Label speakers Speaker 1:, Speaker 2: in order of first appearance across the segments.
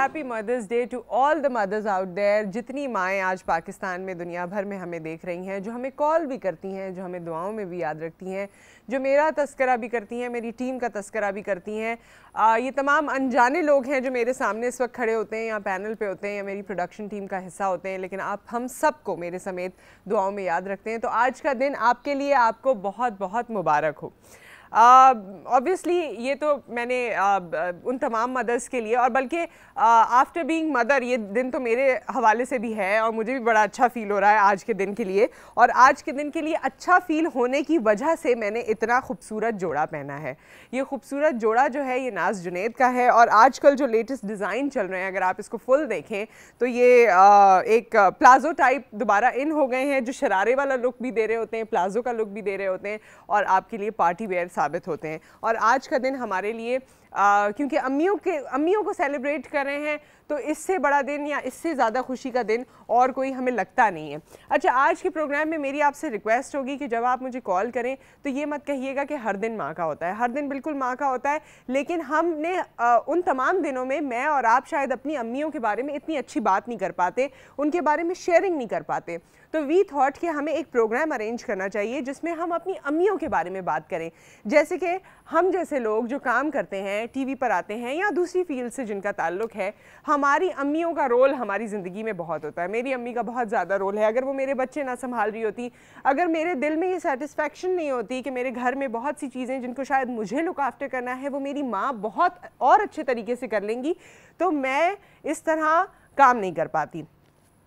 Speaker 1: Happy mother's day to all the mothers out there. जितनी माएँ आज पाकिस्तान में, दुनिया भर में हमें देख रही हैं, जो हमें कॉल भी करती हैं, जो हमें दुआओं में भी याद रखती हैं, जो मेरा तस्करा भी करती हैं, मेरी टीम का तस्करा भी करती हैं। ये तमाम अनजाने लोग हैं जो मेरे सामने इस वक्त खड़े होते हैं या पैनल पे होते हैं या मेरी प्रोडक्शन टीम का हिस्सा होते हैं, लेकिन आप हम सबको मेरे समेत दुआओं में याद रखते हैं। तो आज का दिन आपके लिए, आपको बहुत बहुत मुबारक हो। ऑब्वियसली ये तो मैंने उन तमाम मदर्स के लिए, और बल्कि आफ्टर बीइंग मदर ये दिन तो मेरे हवाले से भी है और मुझे भी बड़ा अच्छा फ़ील हो रहा है आज के दिन के लिए। और आज के दिन के लिए अच्छा फ़ील होने की वजह से मैंने इतना खूबसूरत जोड़ा पहना है। ये खूबसूरत जोड़ा जो है ये नाज जुनैद का है, और आजकल जो लेटेस्ट डिज़ाइन चल रहे हैं, अगर आप इसको फुल देखें तो ये एक प्लाज़ो टाइप दोबारा इन हो गए हैं, जो शरारे वाला लुक भी दे रहे होते हैं, प्लाज़ो का लुक भी दे रहे होते हैं और आपके लिए पार्टी वेयर साबित होते हैं। और आज का दिन हमारे लिए क्योंकि अम्मियों को सेलिब्रेट कर रहे हैं, तो इससे बड़ा दिन या इससे ज़्यादा खुशी का दिन और कोई हमें लगता नहीं है। अच्छा, आज के प्रोग्राम में मेरी आपसे रिक्वेस्ट होगी कि जब आप मुझे कॉल करें तो ये मत कहिएगा कि हर दिन माँ का होता है। हर दिन बिल्कुल माँ का होता है, लेकिन हमने उन तमाम दिनों में मैं और आप शायद अपनी अम्मियों के बारे में इतनी अच्छी बात नहीं कर पाते, उनके बारे में शेयरिंग नहीं कर पाते। तो वी थॉट कि हमें एक प्रोग्राम अरेंज करना चाहिए जिसमें हम अपनी अम्मियों के बारे में बात करें। जैसे कि हम जैसे लोग जो काम करते हैं, टीवी पर आते हैं या दूसरी फील्ड से जिनका ताल्लुक़ है, हमारी अम्मियों का रोल हमारी ज़िंदगी में बहुत होता है। मेरी अम्मी का बहुत ज़्यादा रोल है। अगर वो मेरे बच्चे ना संभाल रही होती, अगर मेरे दिल में ये सेटिस्फेक्शन नहीं होती कि मेरे घर में बहुत सी चीज़ें जिनको शायद मुझे लुक आफ्टर करना है वो मेरी माँ बहुत और अच्छे तरीके से कर लेंगी, तो मैं इस तरह काम नहीं कर पाती।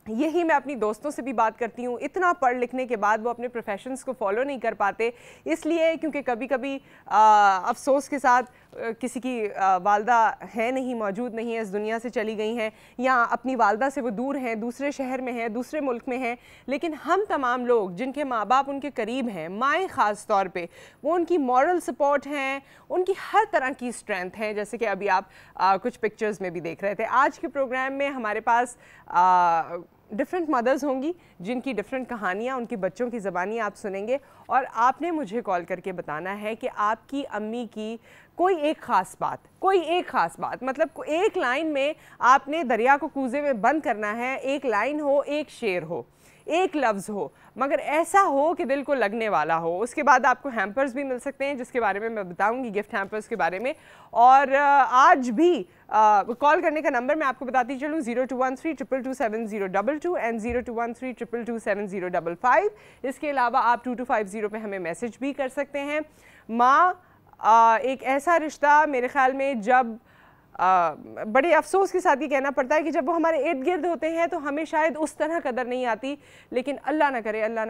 Speaker 1: यही मैं अपनी दोस्तों से भी बात करती हूँ, इतना पढ़ लिखने के बाद वो अपने प्रोफेशंस को फॉलो नहीं कर पाते, इसलिए क्योंकि कभी कभी अफसोस के साथ किसी की वालदा है नहीं, मौजूद नहीं है, इस दुनिया से चली गई हैं, या अपनी वालदा से वो दूर हैं, दूसरे शहर में हैं, दूसरे मुल्क में हैं। लेकिन हम तमाम लोग जिनके माँ बाप उनके करीब हैं, माएँ ख़ास तौर पे, वो उनकी मॉरल सपोर्ट हैं, उनकी हर तरह की स्ट्रेंथ है, जैसे कि अभी आप कुछ पिक्चर्स में भी देख रहे थे। आज के प्रोग्राम में हमारे पास डिफरेंट मदर्स होंगी जिनकी डिफरेंट कहानियाँ, उनके बच्चों की ज़बानी आप सुनेंगे, और आपने मुझे कॉल करके बताना है कि आपकी अम्मी की कोई एक ख़ास बात, मतलब एक लाइन में आपने दरिया को कूज़े में बंद करना है। एक लाइन हो, एक शेर हो, एक लफ्ज़ हो, मगर ऐसा हो कि दिल को लगने वाला हो। उसके बाद आपको हैम्पर्स भी मिल सकते हैं, जिसके बारे में मैं बताऊंगी, गिफ्ट हैम्पर्स के बारे में। और आज भी कॉल करने का नंबर मैं आपको बताती चलूँ, 0213227022 एंड 0213227055। इसके अलावा आप 2250 पे हमें मैसेज भी कर सकते हैं। माँ एक ऐसा रिश्ता, मेरे ख्याल में जब बड़े अफसोस के साथ ही कहना पड़ता है कि जब वो हमारे इर्द गिर्द होते हैं तो हमें शायद उस तरह कदर नहीं आती, लेकिन अल्लाह ना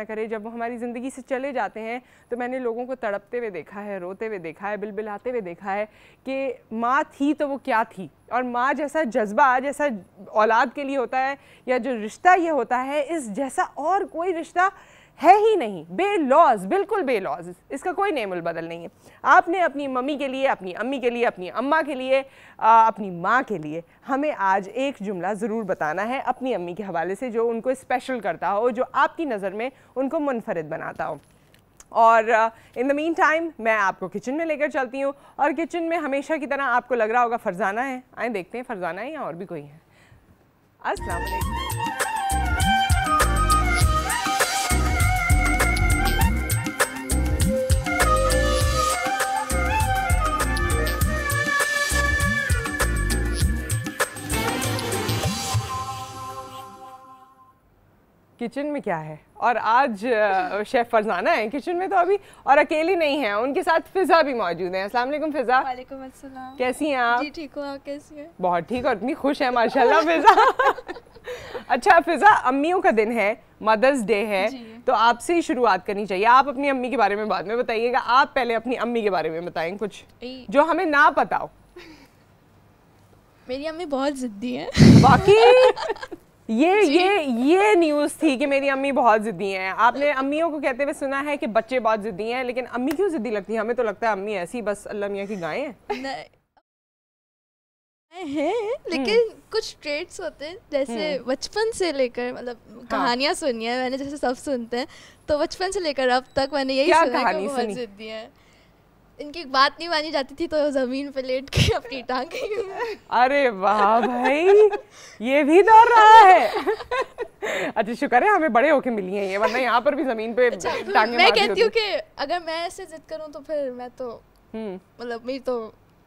Speaker 1: करे जब वो हमारी ज़िंदगी से चले जाते हैं तो मैंने लोगों को तड़पते हुए देखा है, रोते हुए देखा है, बिलबिलाते हुए देखा है कि माँ थी तो वो क्या थी। और माँ जैसा जज्बा जैसा औलाद के लिए होता है, या जो रिश्ता ये होता है, इस जैसा और कोई रिश्ता है ही नहीं। बेलौज, बिल्कुल बेलौज, इसका कोई नेमुल बदल नहीं है। आपने अपनी मम्मी के लिए, अपनी अम्मी के लिए, अपनी अम्मा के लिए, अपनी माँ के लिए हमें आज एक जुमला ज़रूर बताना है अपनी अम्मी के हवाले से, जो उनको स्पेशल करता हो, जो आपकी नज़र में उनको मुनफरिद बनाता हो। और इन द मीन टाइम मैं आपको किचन में लेकर चलती हूँ, और किचन में हमेशा की तरह आपको लग रहा होगा फरजाना है। आए देखते हैं फरजाना है या और भी कोई है। अस्सलाम वालेकुम। किचन में क्या है, और आज शेफ फरजाना है किचन में तो अभी, और अकेली नहीं है, उनके साथ फिजा भी मौजूद है। अस्सलाम वालेकुम फिजा।
Speaker 2: वालेकुम अस्सलाम।
Speaker 1: कैसी हैं आप?
Speaker 2: जी ठीक हूँ, आप कैसी हैं?
Speaker 1: बहुत ठीक, और इतनी खुश है माशाल्लाह फिजा। अच्छा फिजा, अम्मियों का दिन है, मदर्स डे है, तो आपसे ही शुरुआत करनी चाहिए। आप अपनी अम्मी के बारे में बाद में बताइएगा, आप पहले अपनी अम्मी के बारे में बताएं कुछ जो हमें ना पता हो।
Speaker 2: मेरी अम्मी बहुत जिद्दी है।
Speaker 1: बाकी ये न्यूज़ थी कि मेरी अम्मी बहुत ज़िद्दी हैं। आपने अम्मियों को कहते हुए सुना है कि बच्चे बहुत ज़िद्दी हैं, लेकिन अम्मी क्यों ज़िद्दी लगती है? हमें तो लगता है अम्मी ऐसी बस अल्लाह मियाँ की गायें हैं।
Speaker 2: लेकिन कुछ ट्रेट्स होते हैं, जैसे बचपन से लेकर, मतलब कहानियाँ सुनी है मैंने, जैसे सब सुनते हैं, तो बचपन से लेकर अब तक मैंने यही सुना है कि बहुत ज़िद्दी है। इनकी बात नहीं मानी जाती थी तो ज़मीन पे लेट के अपनी टांगें।
Speaker 1: अरे वाह भाई, ये भी दौर रहा है। अच्छा शुक्र है हमें बड़े होके मिली हैं ये, वरना यहाँ पर भी ज़मीन पे टांगें
Speaker 2: मैं कहती हूँ कि अगर मैं ऐसे जिद करूँ तो फिर मैं तो मतलब मेरी तो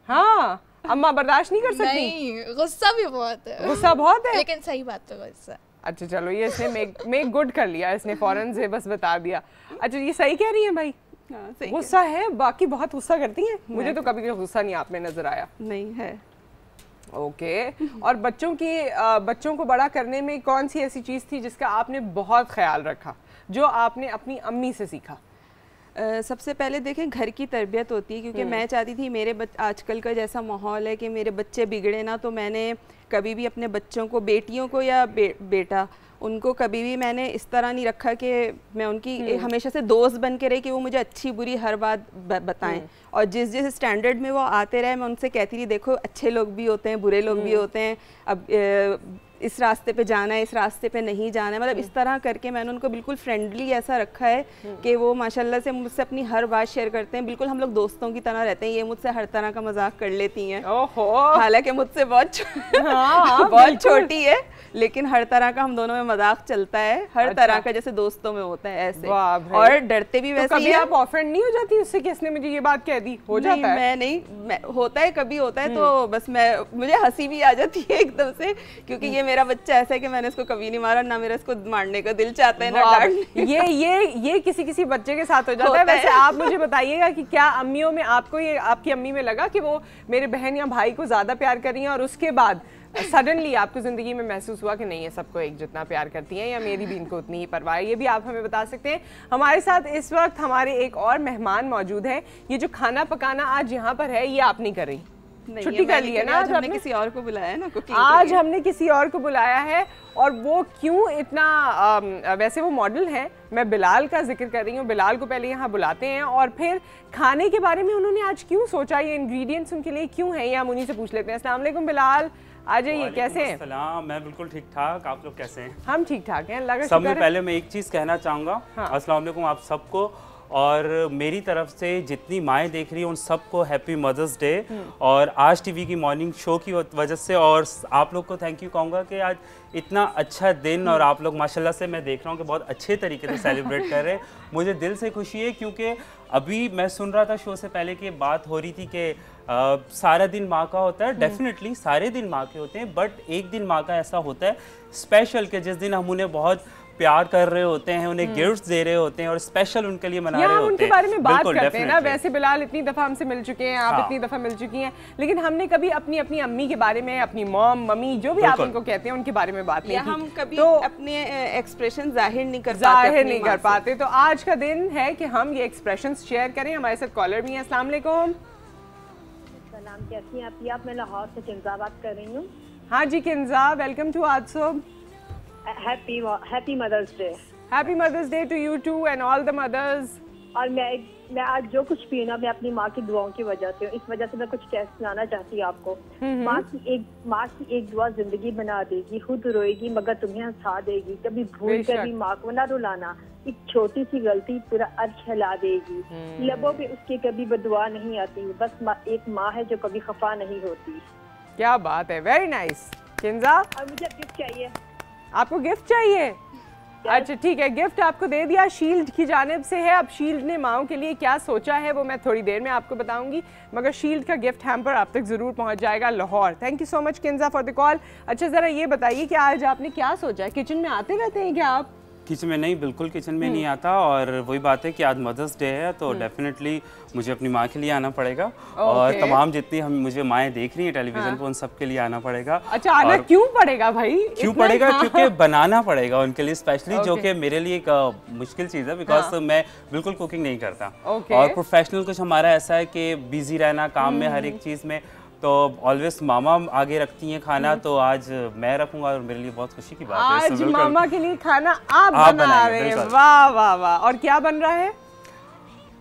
Speaker 1: हाँ अम्मा बर्दाश्त नहीं कर सकती।
Speaker 2: नहीं, गुस्सा भी बहुत है।
Speaker 1: गुस्सा बहुत है,
Speaker 2: लेकिन सही बात तो गुस्सा।
Speaker 1: अच्छा चलो ये इसने मेक गुड कर लिया, इसने फौरन से बस बता दिया। अच्छा ये सही कह रही है भाई, गुस्सा है, बाकी बहुत गुस्सा करती हैं, मुझे तो कभी गुस्सा नहीं आप में नजर आया।
Speaker 3: नहीं है।
Speaker 1: ओके और बच्चों को बड़ा करने में कौन सी ऐसी चीज़ थी जिसका आपने बहुत ख्याल रखा, जो आपने अपनी अम्मी से सीखा?
Speaker 3: सबसे पहले देखें घर की तरबियत होती है, क्योंकि मैं चाहती थी मेरे आजकल का जैसा माहौल है कि मेरे बच्चे बिगड़े ना, तो मैंने कभी भी अपने बच्चों को, बेटियों को या बेटा, उनको कभी भी मैंने इस तरह नहीं रखा कि मैं उनकी हमेशा से दोस्त बन के रही कि वो मुझे अच्छी बुरी हर बात बताएं, और जिस जिस स्टैंडर्ड में वो आते रहे मैं उनसे कहती रही देखो अच्छे लोग भी होते हैं, बुरे लोग भी होते हैं, अब इस रास्ते पे जाना है, इस रास्ते पे नहीं जाना है, मतलब इस तरह करके मैंने उनको बिल्कुल फ्रेंडली ऐसा रखा है कि वो माशाल्लाह से मुझसे अपनी हर बात शेयर करते हैं, बिल्कुल हम लोग दोस्तों की तरह रहते हैं। ये मुझसे हर तरह का मजाक कर लेती हैं, हालांकि मुझसे बहुत छोटी है, लेकिन हर तरह का हम दोनों में मजाक चलता है, हर तरह का जैसे दोस्तों में होता है ऐसे, और डरते भी वैसे ही।
Speaker 1: आप ऑफेंड नहीं हो जाती उससे कि इसने मुझे ये बात कह दी? हो जाता है?
Speaker 3: मैं नहीं, होता है कभी होता है, तो बस मुझे हंसी भी आ जाती है एकदम से, क्योंकि ये मेरा बच्चा ऐसा है कि मैंने इसको कभी नहीं मारा, ना मेरा इसको मारने का दिल चाहता है, ना डांटने।
Speaker 1: ये किसी बच्चे के साथ हो जाता है। वैसे आप मुझे बताइएगा कि क्या अम्मियों में आपको ये आपकी अम्मी में लगा कि वो मेरे बहन या भाई को ज्यादा प्यार कर रही हैं, और उसके बाद सडनली आपको जिंदगी में महसूस हुआ कि नहीं ये सबको एक जितना प्यार करती हैं, या मेरी भी इनको उतनी ही परवाह है? ये भी आप हमें बता सकते हैं। हमारे साथ इस वक्त हमारे एक और मेहमान मौजूद हैं। ये जो खाना पकाना आज यहाँ पर है ये आप नहीं कर रही, छुट्टी कर ली है ना?
Speaker 3: आज हमने किसी और को बुलाया है ना कुकिंग,
Speaker 1: आज हमने किसी और को बुलाया है। और वो क्यों इतना वैसे वो मॉडल हैं, मैं बिलाल का जिक्र कर रही हूँ। बिलाल को पहले यहाँ बुलाते हैं और फिर खाने के बारे में उन्होंने आज क्यों सोचा, ये इंग्रेडिएंट्स उनके लिए क्यों हैं, ये हम उन्हीं से पूछ लेते हैं। अस्सलाम वालेकुम बिलाल, आ जाइए, कैसे हैं?
Speaker 4: सलाम, मैं बिल्कुल ठीक ठाक, आप लोग कैसे हैं?
Speaker 1: हम ठीक ठाक हैं, अल्लाह का
Speaker 4: शुक्र है।
Speaker 1: शुक्र है।
Speaker 4: पहले मैं एक चीज़ कहना चाहूँगा, अस्सलाम वालेकुम आप सबको, और मेरी तरफ से जितनी माएँ देख रही हैं उन सबको हैप्पी मदर्स डे, और आज टीवी की मॉर्निंग शो की वजह से, और आप लोग को थैंक यू कहूँगा कि आज इतना अच्छा दिन, और आप लोग माशाल्लाह से मैं देख रहा हूँ कि बहुत अच्छे तरीके से सेलिब्रेट कर रहे हैं। मुझे दिल से खुशी है, क्योंकि अभी मैं सुन रहा था शो से पहले कि बात हो रही थी कि सारा दिन माँ का होता है। डेफिनेटली सारे दिन माँ के होते हैं, बट एक दिन माँ का ऐसा होता है स्पेशल, कि जिस दिन हम उन्हें बहुत प्यार कर रहे होते हैं, उन्हें गिफ्ट्स दे रहे होते हैं और स्पेशल उनके लिए मना रहे होते हैं।
Speaker 1: उनके बारे में बात करते हैं ना। वैसे बिलाल इतनी दफ़ा हमसे मिल चुके हैं, आप इतनी दफ़ा मिल चुकी हैं, लेकिन हमने कभी अपनी अपनी अम्मी के बारे में, अपनी मॉम, मम्मी, जो भी आप उनको कहते हैं, उनके बारे में बात नहीं की।
Speaker 3: हम कभी
Speaker 1: तो
Speaker 3: अपने एक्सप्रेशन जाहिर नहीं कर
Speaker 1: पाते। तो आज का दिन है कि हम ये एक्सप्रेशंस शेयर करें। हमारे साथ कॉलर भी हैं। अस्सलाम वालेकुम।
Speaker 5: सलाम, कैसी हैं आप? मैं लाहौर से किंजा बात कर रही हूँ।
Speaker 1: हाँ जी किंजा, वेलकम टू आजसुब।
Speaker 5: Happy mother's day.
Speaker 1: Happy mother's day to you too and all the mothers.
Speaker 5: और मैं आज जो कुछ भी ना, मैं अपनी माँ की दुआओं की वजह से, इस वजह से मैं कुछ कह सुनाना चाहती हूँ आपको। माँ की एक दुआ जिंदगी बना देगी, खुद रोएगी मगर तुम्हें हंसा देगी, कभी भूल कर भी माँ को ना रुलाना, एक छोटी सी गलती पूरा अर्श हिला देगी, लबों पे उसके कभी बदुआ नहीं आती, बस एक माँ है जो कभी खफा नहीं होती।
Speaker 1: क्या बात है, वेरी नाइस किंजा।
Speaker 5: और मुझे गिफ्ट चाहिए।
Speaker 1: आपको गिफ्ट चाहिए? अच्छा ठीक है, गिफ्ट आपको दे दिया, शील्ड की जानिब से है। अब शील्ड ने माओं के लिए क्या सोचा है वो मैं थोड़ी देर में आपको बताऊंगी, मगर शील्ड का गिफ्ट हैम्पर आप तक ज़रूर पहुंच जाएगा Lahore. Thank you so much Kinza for the call. अच्छा ज़रा ये बताइए कि आज आपने क्या सोचा है? किचन में आते रहते हैं क्या आप?
Speaker 4: किचन में नहीं, बिल्कुल किचन में नहीं आता, और वही बात है कि आज मदर्स डे है तो डेफिनेटली मुझे अपनी माँ के लिए आना पड़ेगा, और तमाम जितनी हम मुझे माएँ देख रही हैं टेलीविजन पे उन सब के लिए आना पड़ेगा।
Speaker 1: अच्छा आना क्यों पड़ेगा भाई?
Speaker 4: क्यों पड़ेगा? क्योंकि बनाना पड़ेगा उनके लिए स्पेशली, जो कि मेरे लिए एक मुश्किल चीज़ है, बिकॉज मैं बिल्कुल कुकिंग नहीं करता, और प्रोफेशनल कुछ हमारा ऐसा है कि बिजी रहना काम में, हर एक चीज़ में, तो ऑलवेज मामा आगे रखती हैं खाना, तो आज मैं रखूंगा और मेरे लिए बहुत खुशी की बात है।
Speaker 1: आज मामा के लिए खाना आप बना रहे हैं? वाह वाह वाह। और क्या बन रहा है?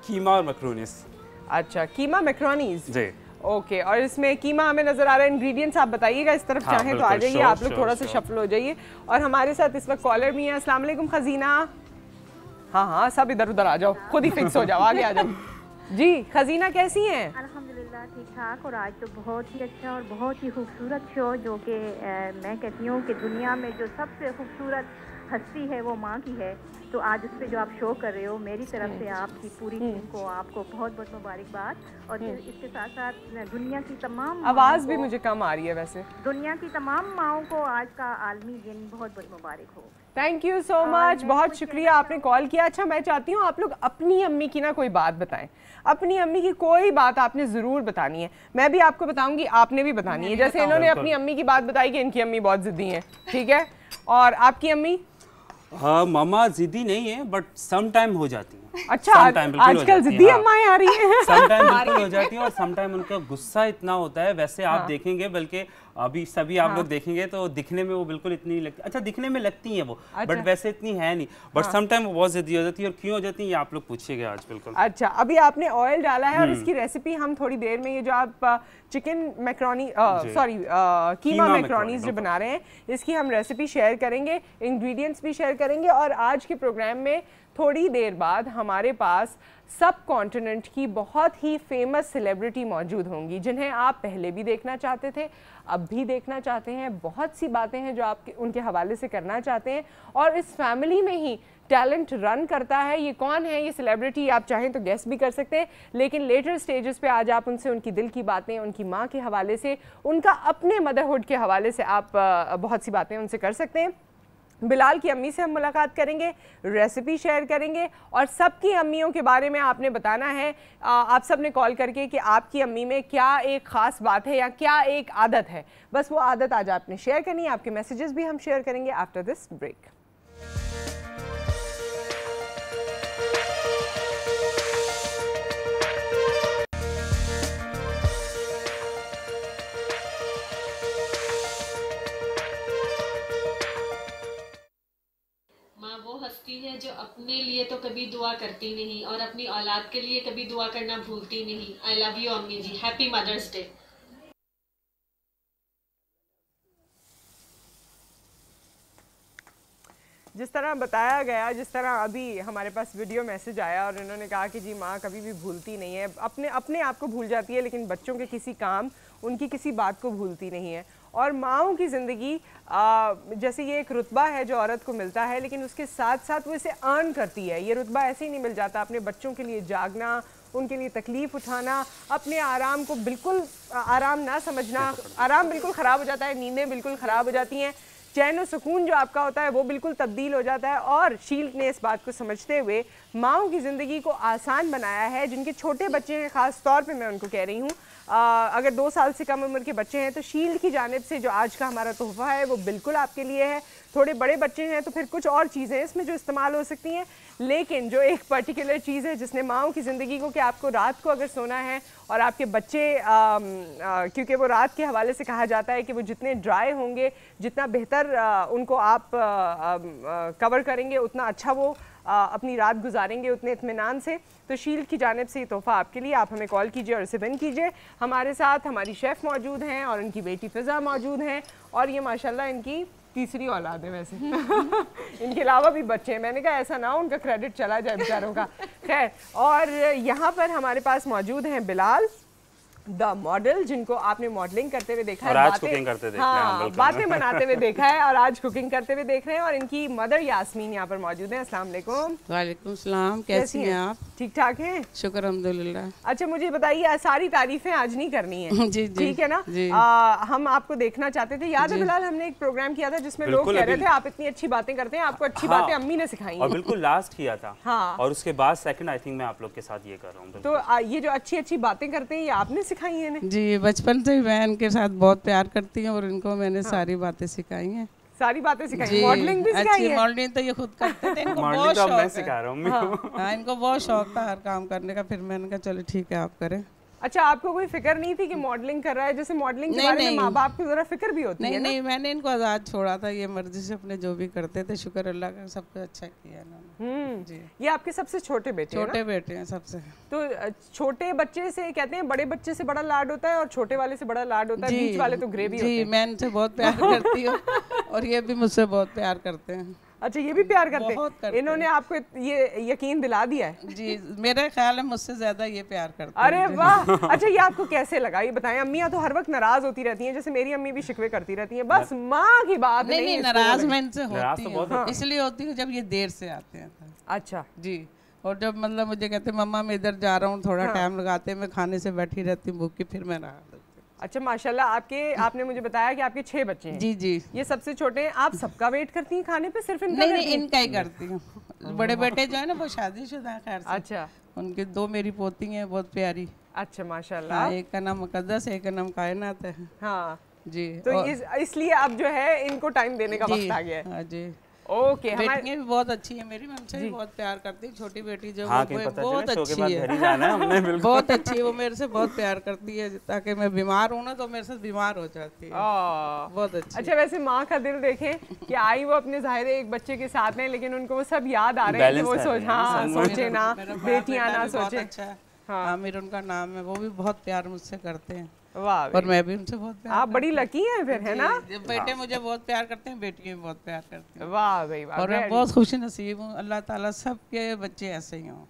Speaker 4: कीमा और मैक्रोनीज।
Speaker 1: अच्छा, कीमा मैक्रोनीज
Speaker 4: जी।
Speaker 1: ओके, और इसमें कीमा हमें नजर आ रहा है। इंग्रेडिएंट्स आप बताइएगा, इस तरफ चाहें तो आ जाइए आप लोग, थोड़ा सा शफल हो जाइए। और हमारे साथ इस वक्त कॉलर भी हैं। अस्सलाम वालेकुम खजीना। हाँ हाँ सब इधर उधर आ जाओ, खुद ही फिक्स हो जाओ, आगे आ जाओ। जी खजीना कैसी हैं?
Speaker 6: अल्हम्दुलिल्लाह ठीक ठाक। और आज तो बहुत ही अच्छा और बहुत ही खूबसूरत शो, जो कि मैं कहती हूँ कि दुनिया में जो सबसे खूबसूरत हस्ती है वो माँ की है। तो आज उस पर जो आप शो कर रहे हो, मेरी तरफ से आपकी पूरी टीम को आपको बहुत बहुत मुबारकबाद। और इसके साथ साथ दुनिया की तमाम
Speaker 1: आवाज़ भी मुझे कम आ रही है वैसे।
Speaker 6: दुनिया की तमाम माओं को आज का आलमी दिन बहुत बहुत मुबारक हो।
Speaker 1: थैंक यू सो मच, बहुत शुक्रिया आपने कॉल किया। अच्छा मैं चाहती हूँ आप लोग अपनी अम्मी की ना कोई बात बताएं, अपनी अम्मी की कोई बात आपने ज़रूर बतानी है। मैं भी आपको बताऊंगी, आपने भी बतानी है। जैसे इन्होंने अपनी अम्मी की बात बताई कि इनकी अम्मी बहुत ज़िद्दी हैं, ठीक है? और आपकी अम्मी?
Speaker 4: हाँ मामा जिद्दी नहीं है, बट सम टाइम हो जाती है।
Speaker 1: अच्छा आजकल जिद्दी अम्माएं आ रही हैं।
Speaker 4: सम टाइम बिल्कुल हो जाती है, और सम टाइम उनका गुस्सा इतना होता है, वैसे आप देखेंगे, बल्कि अभी सभी आप लोग देखेंगे तो दिखने में वो बिल्कुल इतनी लगती, अच्छा दिखने में लगती हैं वो, बट वैसे इतनी है नहीं। बट सम टाइम वो बहुत जिद्दी हो जाती है, और क्यों हो जाती है ये आप लोग पूछिएगा आज। बिल्कुल। अच्छा
Speaker 1: अभी आपने ऑयल डाला है और इसकी रेसिपी हम थोड़ी देर में, ये जो आप चिकन मैक्रोनी सॉरी कीमा मैक्रोनीज जो बना रहे हैं, इसकी हम रेसिपी शेयर करेंगे, इंग्रेडिएंट्स भी शेयर करेंगे। और आज के प्रोग्राम में थोड़ी देर बाद हमारे पास सब कॉन्टिनेंट की बहुत ही फेमस सेलिब्रिटी मौजूद होंगी, जिन्हें आप पहले भी देखना चाहते थे, अब भी देखना चाहते हैं। बहुत सी बातें हैं जो आप उनके हवाले से करना चाहते हैं, और इस फैमिली में ही टैलेंट रन करता है। ये कौन है ये सेलिब्रिटी, आप चाहें तो गेस भी कर सकते हैं, लेकिन लेटर स्टेजेस पे आज आप उनसे उनकी दिल की बातें, उनकी माँ के हवाले से, उनका अपने मदरहुड के हवाले से आप बहुत सी बातें उनसे कर सकते हैं। बिलाल की अम्मी से हम मुलाकात करेंगे, रेसिपी शेयर करेंगे, और सबकी अम्मियों के बारे में आपने बताना है आप सब ने कॉल करके कि आपकी अम्मी में क्या एक ख़ास बात है या क्या एक आदत है। बस वो आदत आज आपने शेयर करनी है। आपके मैसेजेस भी हम शेयर करेंगे आफ्टर दिस ब्रेक।
Speaker 7: हस्ती है जो अपने लिए तो कभी दुआ करती नहीं और अपनी औलाद के लिए कभी दुआ करना भूलती नहीं। आई लव यू अम्मी जी, हैप्पी मदर्स डे।
Speaker 1: जिस तरह बताया गया, जिस तरह अभी हमारे पास वीडियो मैसेज आया और इन्होंने कहा कि जी माँ कभी भी भूलती नहीं है, अपने आप को भूल जाती है, लेकिन बच्चों के किसी काम, उनकी किसी बात को भूलती नहीं है। और माँओं की ज़िंदगी जैसे ये एक रुतबा है जो औरत को मिलता है, लेकिन उसके साथ साथ वो इसे अर्न करती है। ये रुतबा ऐसे ही नहीं मिल जाता। अपने बच्चों के लिए जागना, उनके लिए तकलीफ़ उठाना, अपने आराम को बिल्कुल आराम ना समझना, आराम बिल्कुल ख़राब हो जाता है, नींदें बिल्कुल ख़राब हो जाती हैं, चैन और सुकून जो आपका होता है वो बिल्कुल तब्दील हो जाता है। और शील्ड ने इस बात को समझते हुए माँओं की ज़िंदगी को आसान बनाया है। जिनके छोटे बच्चे हैं, ख़ास तौर पे मैं उनको कह रही हूँ, अगर 2 साल से कम उम्र के बच्चे हैं तो शील्ड की जानिब से जो आज का हमारा तोहफ़ा है वो बिल्कुल आपके लिए है। थोड़े बड़े बच्चे हैं तो फिर कुछ और चीज़ें इसमें जो इस्तेमाल हो सकती हैं, लेकिन जो एक पर्टिकुलर चीज़ है जिसने माँओं की ज़िंदगी को, कि आपको रात को अगर सोना है और आपके बच्चे क्योंकि वो रात के हवाले से कहा जाता है कि वो जितने ड्राई होंगे, जितना बेहतर उनको आप कवर करेंगे, उतना अच्छा वो अपनी रात गुजारेंगे, उतने इत्मीनान से। तो शील्ड की जानिब से ये तोहफ़ा आपके लिए। आप हमें कॉल कीजिए और इसे विन कीजिए। हमारे साथ हमारी शेफ़ मौजूद हैं और उनकी बेटी फ़िज़ा मौजूद हैं, और ये माशाल्लाह इनकी तीसरी औलाद है वैसे इनके अलावा भी बच्चे हैं। मैंने कहा ऐसा ना हो उनका क्रेडिट चला जाए बेचारों का। खैर, और यहाँ पर हमारे पास मौजूद हैं बिलाल द मॉडल, जिनको आपने मॉडलिंग करते हुए देखा है,
Speaker 4: आज कुकिंग करते देख रहे हैं,
Speaker 1: बातें बनाते हुए देखा है, और आज कुकिंग करते हुए देख रहे हैं। और इनकी मदर यास्मीन यहाँ पर मौजूद है। अस्सलाम वालेकुम।
Speaker 8: वालेकुम सलाम, कैसी हैं आप?
Speaker 1: ठीक ठाक हैं,
Speaker 8: शुक्र अल्हम्दुलिल्लाह।
Speaker 1: अच्छा मुझे बताइए, सारी तारीफें आज नहीं करनी है
Speaker 8: जी जी,
Speaker 1: ठीक है ना? हम आपको देखना चाहते थे। याद है बिलाल, हमने एक प्रोग्राम किया था जिसमें लोग कह रहे थे आप इतनी अच्छी बातें करते हैं, आपको अच्छी बातें अम्मी ने सिखाई,
Speaker 4: और बिल्कुल लास्ट किया था। हाँ। और उसके बाद सेकंड आई थिंक मैं आप लोग के साथ ये कर रहा हूँ।
Speaker 1: तो ये जो अच्छी अच्छी बातें करते हैं ये आपने सिखाई है?
Speaker 8: जी, बचपन से ही मैं इनके साथ बहुत प्यार करती हूँ और इनको मैंने सारी बातें सिखाई हैं।
Speaker 1: सारी बातें सिखाई, मॉडलिंग भी सिखाई है?
Speaker 8: मॉडलिंग तो ये खुद करते थे, इनको बहुत शौक है। सिखा रहा हूँ। हाँ, इनको बहुत शौक था हर काम करने का, फिर मैंने कहा चलो ठीक है आप करें।
Speaker 1: अच्छा, आपको कोई फिक्र नहीं थी कि मॉडलिंग कर रहा है? जैसे मॉडलिंग के बारे में माँ बाप को जरा फिक्र भी होती है ना?
Speaker 8: नहीं, मैंने इनको आज़ाद छोड़ा था, ये मर्जी से अपने जो भी करते थे। शुक्र अल्लाह का, सब कुछ अच्छा किया इन्होंने।
Speaker 1: जी। ये आपके सबसे छोटे बेटे हैं?
Speaker 8: छोटे बेटे हैं सबसे।
Speaker 1: तो छोटे बच्चे से कहते हैं बड़े बच्चे से बड़ा लाड होता है और छोटे वाले से बड़ा लाड होता है, बीच वाले तो ग्रेवी होते हैं।
Speaker 8: मैं इनसे बहुत प्यार करती हूँ और ये भी मुझसे बहुत प्यार करते हैं।
Speaker 1: अच्छा, ये भी प्यार करते
Speaker 8: बहुत
Speaker 1: हैं। इन्होंने आपको ये यकीन दिला दिया है?
Speaker 8: जी, मेरा ख्याल है मुझसे ज्यादा ये प्यार करते हैं।
Speaker 1: अरे वाह। अच्छा, ये आपको कैसे लगा, ये बताएं। अम्मियाँ तो हर वक्त नाराज होती रहती हैं, जैसे मेरी अम्मी भी शिकवे करती रहती हैं, बस माँ की बात
Speaker 8: नहीं, नाराज मैं इनसे होती हूँ, इसलिए होती हूँ जब ये देर से आते हैं।
Speaker 1: अच्छा
Speaker 8: जी, और जब मतलब मुझे कहते मम्मा मैं इधर जा रहा हूँ, थोड़ा टाइम लगाते, मैं खाने से बैठी रहती हूँ भूखी, फिर मैं रहा।
Speaker 1: अच्छा, माशाल्लाह। आपने मुझे बताया कि आपके 6 बच्चे हैं।
Speaker 8: जी जी, ये
Speaker 1: सबसे छोटे हैं। आप सबका वेट करती हैं खाने पे, सिर्फ इनका?
Speaker 8: नहीं, इनका ही करती हूँ। बड़े बेटे जो है ना वो शादीशुदा है, खैर से।
Speaker 1: अच्छा,
Speaker 8: उनकी 2 मेरी पोती हैं बहुत प्यारी।
Speaker 1: अच्छा माशाल्लाह।
Speaker 8: एक का नाम मुकद्दस, एक का नाम कायनात है।
Speaker 1: हाँ
Speaker 8: जी,
Speaker 1: तो इसलिए अब जो है इनको टाइम देने का वक्त आ गया है।
Speaker 8: हाँ जी।
Speaker 1: ओके,
Speaker 8: बेटियाँ भी बहुत अच्छी है मेरी, मैं उनसे भी बहुत प्यार करती हूँ। छोटी बेटी जो
Speaker 4: हाँ,
Speaker 8: बहुत अच्छी है, बहुत अच्छी है, वो मेरे से बहुत प्यार करती है, ताकि मैं बीमार हूँ ना तो मेरे साथ बीमार हो जाती है, बहुत अच्छी।
Speaker 1: अच्छा, वैसे माँ का दिल देखें कि आई वो अपने ज़ाहिर एक बच्चे के साथ में, लेकिन उनको वो सब याद आ रहे हैं कि वो सोचे ना, बेटियाँ ना सोचे।
Speaker 8: आमिर उनका नाम है, वो भी बहुत प्यार मुझसे करते हैं।
Speaker 1: वाह,
Speaker 8: और मैं भी उनसे बहुत प्यार।
Speaker 1: आप बड़ी लकी हैं फिर, है ना?
Speaker 8: बेटे मुझे बहुत प्यार करते हैं, बेटियां भी बहुत प्यार करती हैं।
Speaker 1: वाह भाई वाह।
Speaker 8: और मैं बहुत खुश नसीब हूँ, अल्लाह ताला सबके बच्चे ऐसे ही हों।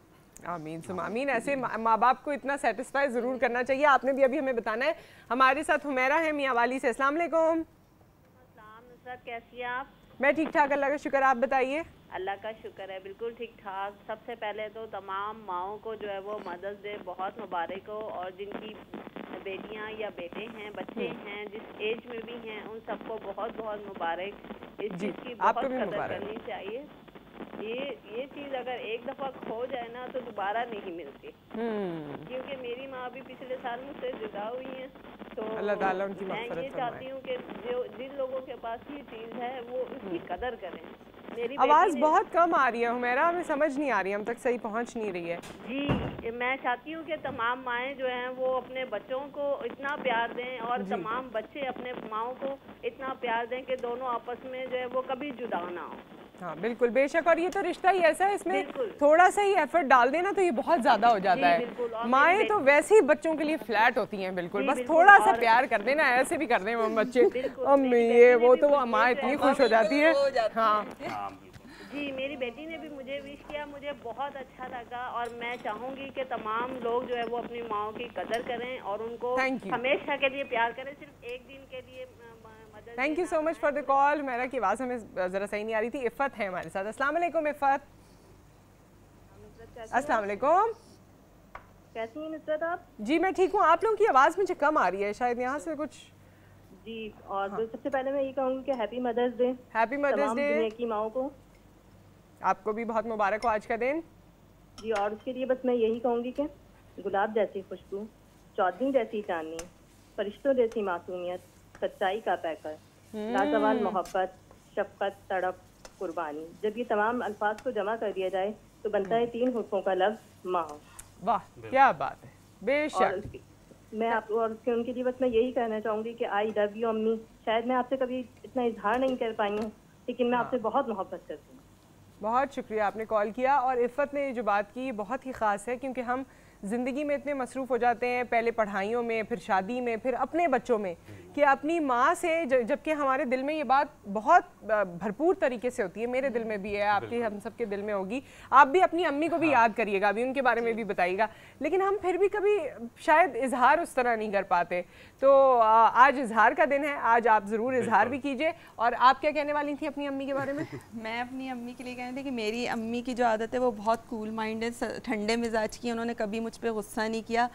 Speaker 1: आमीन सुम आमीन। ऐसे माँ बाप को इतना सेटिस्फाई ज़रूर करना चाहिए। आपने भी अभी हमें बताना है। हमारे साथ हुमैरा है मियाँ वाली से। अस्सलाम वालेकुम।
Speaker 9: कैसी हैं आप?
Speaker 1: मैं ठीक ठाक, अल्लाह का शुक्र। आप बताइए।
Speaker 9: अल्लाह का शुक्र है, बिल्कुल ठीक ठाक। सबसे पहले तो तमाम माओं को जो है वो मदर्स डे बहुत मुबारक हो, और जिनकी बेटियां या बेटे हैं, बच्चे हैं, जिस एज में भी हैं, उन सबको बहुत बहुत मुबारक। इस चीज़ की बहुत कदर करनी चाहिए। ये चीज़ अगर एक दफ़ा खो जाए ना तो दोबारा नहीं मिलती, क्योंकि मेरी माँ भी पिछले साल मुझसे जुदा हुई हैं। तो
Speaker 1: अल्लाह ताला उनकी
Speaker 9: मैं ये चाहती हूँ कि जो जिन लोगों के पास ये चीज़ है वो उसकी कदर करें। मेरी
Speaker 1: आवाज़ बहुत कम आ रही है हुमैरा, हमें समझ नहीं आ रही, हम तक सही पहुँच नहीं रही है।
Speaker 9: जी, मैं चाहती हूँ कि तमाम माएँ जो हैं वो अपने बच्चों को इतना प्यार दें, और तमाम बच्चे अपने माओं को इतना प्यार दें कि दोनों आपस में जो है वो कभी जुदा ना हो।
Speaker 1: हाँ बिल्कुल, बेशक। और ये तो रिश्ता ही ऐसा है, इसमें थोड़ा सा ही एफर्ट डाल देना तो ये बहुत ज़्यादा हो जाता है। माएँ तो वैसे ही बच्चों के लिए फ्लैट होती हैं, बिल्कुल, बस थोड़ा सा प्यार कर देना, ऐसे भी कर दें वो बच्चे, अम्मी ये वो, तो वो माँ इतनी खुश हो जाती है। हाँ
Speaker 9: जी, मेरी बेटी ने भी मुझे विश किया, मुझे बहुत अच्छा लगा, और मैं चाहूँगी कि तमाम लोग जो है वो अपनी माओं की कदर करें और उनको हमेशा के लिए प्यार करें, सिर्फ एक दिन के लिए।
Speaker 1: Thank you so much for the call. मेरा की आवाज़ हमें ज़रा सही नहीं आ रही थी। इफ़त है हमारे साथ। अस्सलाम वालेकुम इफ़त। अस्सलाम वालेकुम।
Speaker 5: कैसी हैं नुसरत आप?
Speaker 1: जी मैं ठीक हूँ। आप लोगों की आवाज़ मुझे कम आ रही है, शायद यहाँ से कुछ।
Speaker 5: जी, और सबसे पहले मैं ये कहूँगी कि happy mother's day.
Speaker 1: Happy mother's Day
Speaker 5: दुनिया की माओं को।
Speaker 1: आपको भी बहुत मुबारक हो आज का दिन।
Speaker 5: जी, और उसके लिए बस मैं यही कहूँगी कि गुलाब जैसी खुशबू, चौधरी जैसी चांदनी, फरिश्तों जैसी मासूमियत, सच्चाई का पैकर, लाजवाब मोहब्बत, शफकत, तड़प, कुर्बानी। जब ये तमाम अल्फाज को जमा कर दिया जाए तो बनता है 3 हुर्फों का लफ्ज़ माँ।
Speaker 1: वाह क्या बात है, बेशक।
Speaker 5: मैं आप और उनके लिए बस मैं यही कहना चाहूँगी कि आई लव यू अम्मी। शायद मैं आपसे कभी इतना इजहार नहीं कर पाई हूँ, लेकिन मैं आपसे बहुत मोहब्बत करती हूँ।
Speaker 1: बहुत शुक्रिया आपने कॉल किया। और इफ़त ने जो बात की बहुत ही ख़ास है, क्योंकि हम ज़िंदगी में इतने मसरूफ़ हो जाते हैं, पहले पढ़ाइयों में, फिर शादी में, फिर अपने बच्चों में, कि अपनी माँ से, जबकि हमारे दिल में ये बात बहुत भरपूर तरीके से होती है। मेरे दिल में भी है, आपके हम सब के दिल में होगी। आप भी अपनी अम्मी को भी याद करिएगा, अभी उनके बारे में भी बताइएगा, लेकिन हम फिर भी कभी शायद इजहार उस तरह नहीं कर पाते। तो आज इजहार का दिन है, आज आप ज़रूर इजहार भी कीजिए। और आप क्या कहने वाली थी अपनी अम्मी के बारे में?
Speaker 3: मैं अपनी अम्मी के लिए कहती थी कि मेरी अम्मी की जो आदत है वो बहुत कूल माइंड है, ठंडे मिजाज की। उन्होंने कभी मुझ पर गुस्सा नहीं किया।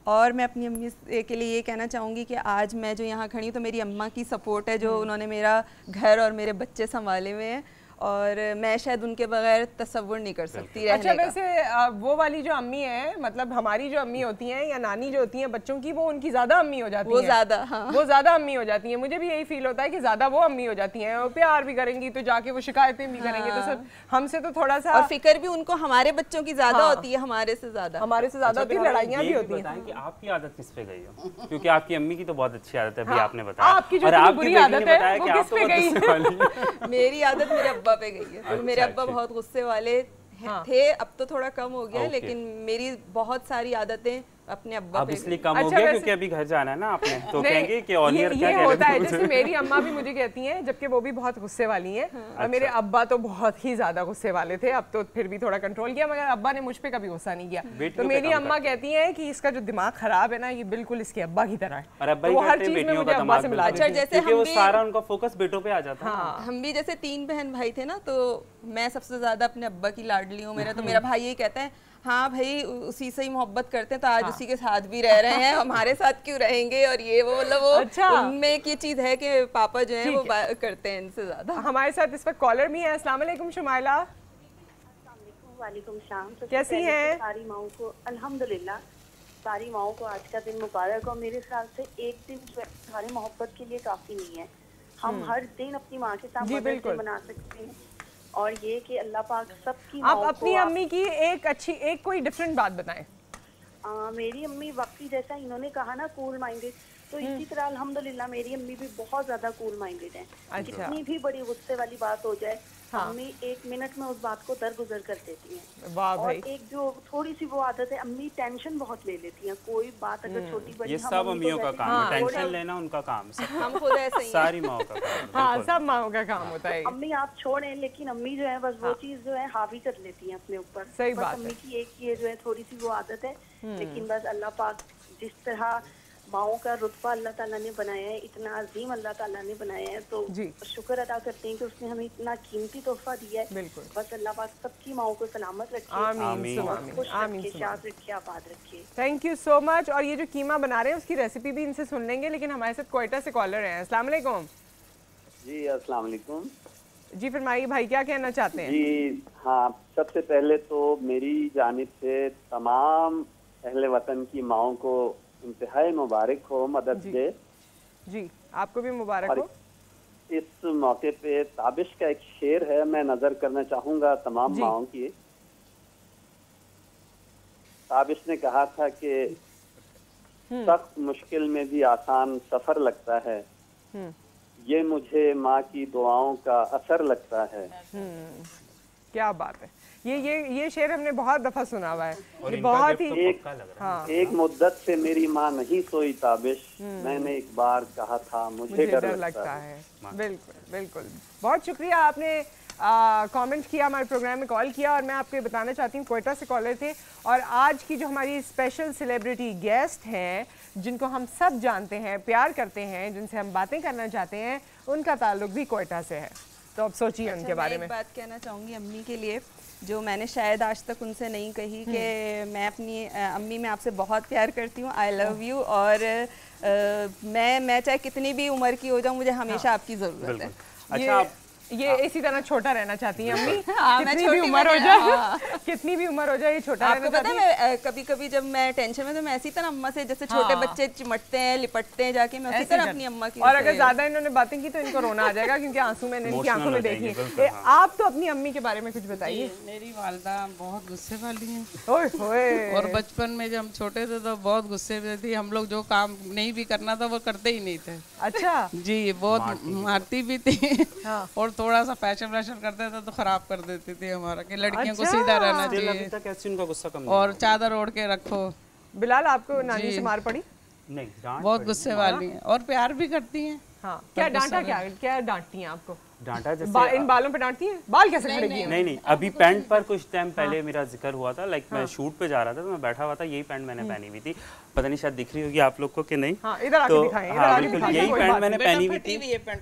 Speaker 3: और मैं अपनी अम्मी के लिए ये कहना चाहूँगी कि आज मैं जो यहाँ खड़ी हूँ तो मेरी अम्मा की सपोर्ट है, जो उन्होंने मेरा घर और मेरे बच्चे संभाले हुए हैं, और मैं शायद उनके बगैर तसव्वुर नहीं कर सकती रहने
Speaker 1: अच्छा, वैसे वो वाली जो अम्मी है, मतलब हमारी जो अम्मी होती हैं या नानी जो होती हैं बच्चों की, वो उनकी ज़्यादा अम्मी हो जाती हैं।
Speaker 3: वो ज़्यादा, हाँ,
Speaker 1: वो ज़्यादा अम्मी हो जाती हैं। मुझे भी यही फील होता है कि ज़्यादा वो अम्मी हो जाती हैं, और प्यार भी करेंगी तो जाके वो शिकायतें भी करेंगे, तो सब हमसे तो थोड़ा सा,
Speaker 3: और फिक्र भी उनको हमारे बच्चों की ज़्यादा होती है, हमारे से ज़्यादा
Speaker 1: होती है, लड़ाइयाँ भी होती हैं।
Speaker 4: कि आपकी आदत किस पे गई हो, क्योंकि आपकी अम्मी की तो बहुत अच्छी आदत है, अभी आपने बताया,
Speaker 1: आपकी जो बुरी आदत है वो किस पे गई?
Speaker 3: मेरी आदत मेरे अब्बा पे गई है। मेरे अब्बा बहुत गुस्से वाले थे, अब तो थोड़ा कम हो गया, लेकिन मेरी बहुत सारी आदतें अपने अब्बा
Speaker 4: अब
Speaker 3: पे
Speaker 4: इसलिए कम हो
Speaker 1: अच्छा,
Speaker 4: गया
Speaker 1: वैसे-
Speaker 4: क्योंकि अभी घर जाना है ना आपने, तो
Speaker 1: नहीं,
Speaker 4: कहेंगे कि ऑनियर क्या
Speaker 1: ये
Speaker 4: कह
Speaker 1: होता है।
Speaker 4: रहे
Speaker 1: जैसे
Speaker 4: थे।
Speaker 1: मेरी अम्मा भी मुझे कहती हैं, जबकि वो भी बहुत गुस्से वाली हैं, और मेरे अब्बा तो बहुत ही ज्यादा गुस्से वाले थे। अब तो फिर भी थोड़ा कंट्रोल किया, मगर अब्बा ने मुझ पे कभी गुस्सा नहीं किया। तो मेरी अम्मा कहती हैं कि इसका जो दिमाग खराब है ना, ये बिल्कुल इसके अब्बा की तरह है,
Speaker 4: और अब्बा
Speaker 1: तो
Speaker 4: ही
Speaker 1: वो हर
Speaker 4: कहते हैं
Speaker 1: चीज में
Speaker 4: बेटियों
Speaker 1: मुझे
Speaker 4: का
Speaker 1: अब्बा से
Speaker 4: दिमाग
Speaker 1: मिला
Speaker 3: अच्छा,
Speaker 1: देती हैं।
Speaker 3: जैसे
Speaker 4: क्योंकि
Speaker 3: हम
Speaker 4: वो
Speaker 3: भी
Speaker 4: सारा उनका फोकस बेटों पे आ जाता है।
Speaker 3: हम भी जैसे 3 बहन भाई थे ना, तो मैं सबसे ज्यादा अपने अब्बा की लाडली हूँ। मेरा तो मेरा भाई यही कहता है, हाँ भाई उसी से ही मोहब्बत करते हैं, तो आज उसी के साथ भी रह रहे हैं, हमारे साथ क्यों रहेंगे, और ये वो मतलब वो
Speaker 1: अच्छा।
Speaker 3: उनमें एक ये चीज है कि पापा जो है वो करते हैं इनसे ज्यादा।
Speaker 1: हमारे साथ इस वक्त कॉलर भी है। अस्सलाम वालेकुम शुमाइला,
Speaker 5: वालेकुम सलाम।
Speaker 1: कैसी हैं?
Speaker 5: सारी माओं को अल्हम्दुलिल्लाह, सारी माओं को आज का दिन मुबारक। और मेरे ख्याल से एक दिन जो है हमारे मोहब्बत के लिए काफ़ी नहीं है। हम हर दिन अपनी माँ के साथ मदद से मना सकते हैं, और ये कि अल्लाह पाक सबकी
Speaker 1: आप अपनी अम्मी की एक कोई डिफरेंट बात बताएं।
Speaker 5: मेरी अम्मी वाकई जैसा इन्होंने कहा ना, कूल माइंडेड, तो इसी तरह अल्हम्दुलिल्लाह मेरी अम्मी भी बहुत ज़्यादा कूल माइंडेड है। कितनी भी बड़ी गुस्से वाली बात हो जाए, अम्मी 1 मिनट में उस बात को दरगुजर कर देती हैं।
Speaker 1: वाह भाई।
Speaker 5: और एक जो थोड़ी सी वो आदत है, अम्मी टेंशन बहुत ले लेती हैं। कोई बात अगर छोटी बड़ी,
Speaker 4: ये सब अम्मियों का काम है, टेंशन लेना उनका काम है।
Speaker 3: हम खुद ऐसे ही
Speaker 4: सारी माओं का काम है।
Speaker 1: हाँ, सब माओं का काम होता है।
Speaker 5: अम्मी आप छोड़ें, लेकिन अम्मी जो है बस वो चीज जो है हावी कर लेती हैं अपने ऊपर।
Speaker 1: सही
Speaker 5: बस
Speaker 1: बात
Speaker 5: अम्मी
Speaker 1: है।
Speaker 5: की एक ये जो है थोड़ी सी वो आदत है, लेकिन बस अल्लाह पाक जिस तरह माओं का रुतबा अल्लाह ताला ने बनाया है, इतना अजीम अल्लाह ताला ने बनाया है, तो शुक्र अदा करते हैं कि उसने हमें इतना कीमती तोहफा दिया है।
Speaker 1: बिल्कुल।
Speaker 5: बस अल्लाह पाक सबकी माओं को सलामत रखे,
Speaker 1: आमीन,
Speaker 5: खुश रखे, शाद रखे, आबाद रखे।
Speaker 1: Thank you so much. और ये जो कीमा बना रहे हैं उसकी रेसिपी भी इनसे सुन लेंगे, लेकिन हमारे साथ क्वेटा से कॉलर हैं। अस्सलाम वालेकुम।
Speaker 10: जी अस्सलाम वालेकुम।
Speaker 1: जी फरमाइए भाई, क्या कहना चाहते हैं?
Speaker 10: जी हाँ, सबसे पहले तो मेरी जानिब से तमाम अहले वतन की माओं को इंतहाई मुबारक हो मदर्स डे।
Speaker 1: जी आपको भी मुबारक हो।
Speaker 10: इस मौके पे ताबिश का एक शेर है, मैं नजर करना चाहूंगा तमाम माओं की। ताबिश ने कहा था कि सख्त मुश्किल में भी आसान सफर लगता है, ये मुझे माँ की दुआओं का असर लगता है।
Speaker 1: क्या बात है। ये शेर हमने बहुत दफा सुना हुआ है। ये बहुत ही
Speaker 10: एक मुद्दत से मेरी माँ नहीं सोई ताबिश, मैंने एक बार कहा था मुझे डर लगता है।
Speaker 1: बिल्कुल बिल्कुल, बहुत शुक्रिया आपने कमेंट किया, हमारे प्रोग्राम में कॉल किया। और मैं आपको बताना चाहती हूँ क्वेटा से कॉलर थे, और आज की जो हमारी स्पेशल सेलिब्रिटी गेस्ट हैं, जिनको हम सब जानते हैं, प्यार करते हैं, जिनसे हम बातें करना चाहते हैं, उनका ताल्लुक भी क्वेटा से है। तो अब सोचिए उनके बारे में।
Speaker 3: एक बात कहना चाहूँगी अम्मी के लिए, जो मैंने शायद आज तक उनसे नहीं कही, कि मैं अपनी अम्मी में आपसे बहुत प्यार करती हूँ, आई लव यू। और मैं चाहे कितनी भी उम्र की हो जाऊँ, मुझे हमेशा आपकी ज़रूरत है।
Speaker 1: अच्छा, ये इसी तरह छोटा रहना चाहती हैं अम्मी। कितनी भी उम्र हो जाए, कितनी भी उम्र हो जाए, ये छोटा रहना चाहती है।
Speaker 3: आपको पता है, कभी कभी जब मैं टेंशन में, तो मैं ऐसी तरह अम्मा से, जैसे छोटे बच्चे चिमटते हैं, लिपटते हैं जाके, मैं उसी तरह अपनी अम्मा की।
Speaker 1: और अगर ज्यादा इन्होंने बातें की तो इनको रोना आ जाएगा, क्योंकि आंसू मैंने इनकी आंखों में देखी। आप तो अपनी अम्मी के बारे में कुछ बताइए।
Speaker 8: मेरी वालदा बहुत गुस्से वाली है,
Speaker 1: और
Speaker 8: बचपन में जब हम छोटे थे तो बहुत गुस्से में थी। हम लोग जो काम नहीं भी करना था वो करते ही नहीं थे।
Speaker 1: अच्छा
Speaker 8: जी, बहुत मारती भी थी। और थोड़ा सा फैशन करते थे तो खराब कर देती थी हमारा, कि लड़कियों को सीधा रहना चाहिए,
Speaker 4: उनका गुस्सा कम
Speaker 8: और चादर ओढ़ के रखो।
Speaker 1: बिलाल, आपको नानी से मार पड़ी?
Speaker 4: नहीं,
Speaker 8: बहुत गुस्से वाली हैं और प्यार भी करती हैं।
Speaker 1: हाँ, क्या डांटा, क्या डांटती हैं आपको?
Speaker 4: डांटा जैसे
Speaker 1: इन बालों पे डांटती हैं? बाल कैसे खड़े किए?
Speaker 4: नहीं, अभी पैंट पर कुछ टाइम पहले मेरा जिक्र हुआ था। लाइक मैं शूट पे जा रहा था, तो मैं बैठा हुआ था, यही पैंट मैंने पहनी हुई थी। पता नहीं शायद दिख रही होगी आप लोग को कि नहीं।
Speaker 1: तो
Speaker 4: हाँ बिल्कुल, यही पैंट मैंने पहनी हुई थी।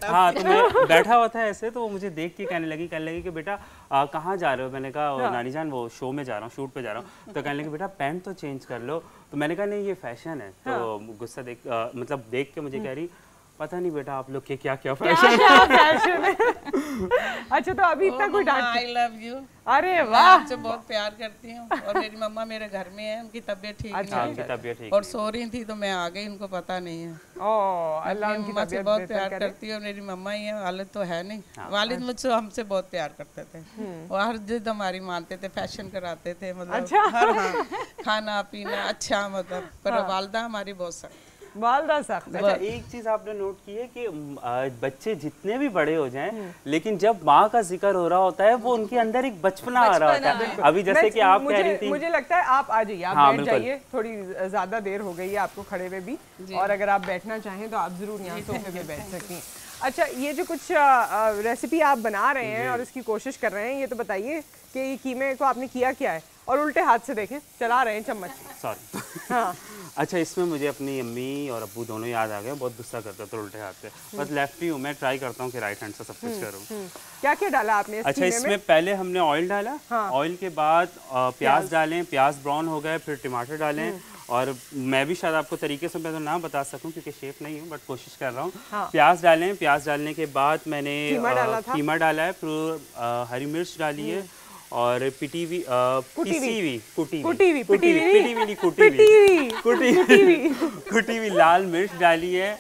Speaker 4: हाँ, तो मैं बैठा हुआ था ऐसे, तो वो मुझे देख के कहने लगी कि बेटा कहाँ जा रहे हो? मैंने कहा नानी जान वो शो में जा रहा हूँ, शूट पे जा रहा हूँ। तो कहने लगी बेटा पैंट तो चेंज कर लो। तो मैंने कहा नहीं, ये फैशन है। तो गुस्सा मतलब देख के मुझे कह रही, पता नहीं बेटा आप लोग के क्या क्या फैशन
Speaker 1: है। अच्छा, तो अभी इतना कोई डांट?
Speaker 8: I love you.
Speaker 1: अरे वाह,
Speaker 8: आपसे बहुत प्यार करती हूँ। और मेरी मम्मा मेरे घर में है, उनकी तबीयत ठीक नहीं है, और सो रही थी तो मैं आ गई, उनको पता नहीं है।
Speaker 1: अल्लाह उनकी
Speaker 8: मम्मा से बहुत प्यार करती है। मेरी मम्मा ही है, वालिद तो है नहीं। वालिद मुझसे हमसे बहुत प्यार करते थे, और हर जिद हमारी मानते थे, फैशन कराते थे, मतलब खाना पीना अच्छा, मतलब पर वालदा हमारी बहुत सख्त।
Speaker 1: वालदा सख्त।
Speaker 4: अच्छा, एक चीज आपने नोट की है कि बच्चे जितने भी बड़े हो जाएं, लेकिन जब माँ का जिक्र हो रहा होता है वो उनके अंदर एक बचपना आ रहा होता है। अभी जैसे कि आप कह रही थी,
Speaker 1: मुझे लगता है आप आ जाइए, आप बैठ जाइए, थोड़ी ज्यादा देर हो गई है आपको खड़े हुए भी, और अगर आप बैठना चाहें तो आप जरूर यहाँ सोफे पे बैठ सकती हैं। अच्छा, ये जो कुछ रेसिपी आप बना रहे हैं और इसकी कोशिश कर रहे हैं, ये तो बताइए कि ये कीमे को आपने किया क्या है, और उल्टे हाथ से देखें, चला रहे हैं चम्मच।
Speaker 4: सॉरी। हाँ। अच्छा, इसमें मुझे अपनी अम्मी और अब्बू दोनों याद आ गए, बहुत गुस्सा करते थे उल्टे हाथ से। बस लेफ्टी हूँ मैं, ट्राई करता हूँ कि राइट हैंड से सब कुछ करूँ।
Speaker 1: क्या क्या डाला आपने?
Speaker 4: अच्छा, इसमें पहले हमने ऑयल डाला, ऑयल के बाद प्याज डालें, प्याज ब्राउन हो गए, फिर टमाटर डालें, और मैं भी शायद आपको तरीके से मैं तो ना बता सकूं क्योंकि शेफ नहीं हूँ, बट कोशिश कर रहा हूँ। प्याज डालें, प्याज डालने के बाद मैंने कीमा डाला है, फिर हरी मिर्च डाली है, और कुटी हुई लाल मिर्च डाली है।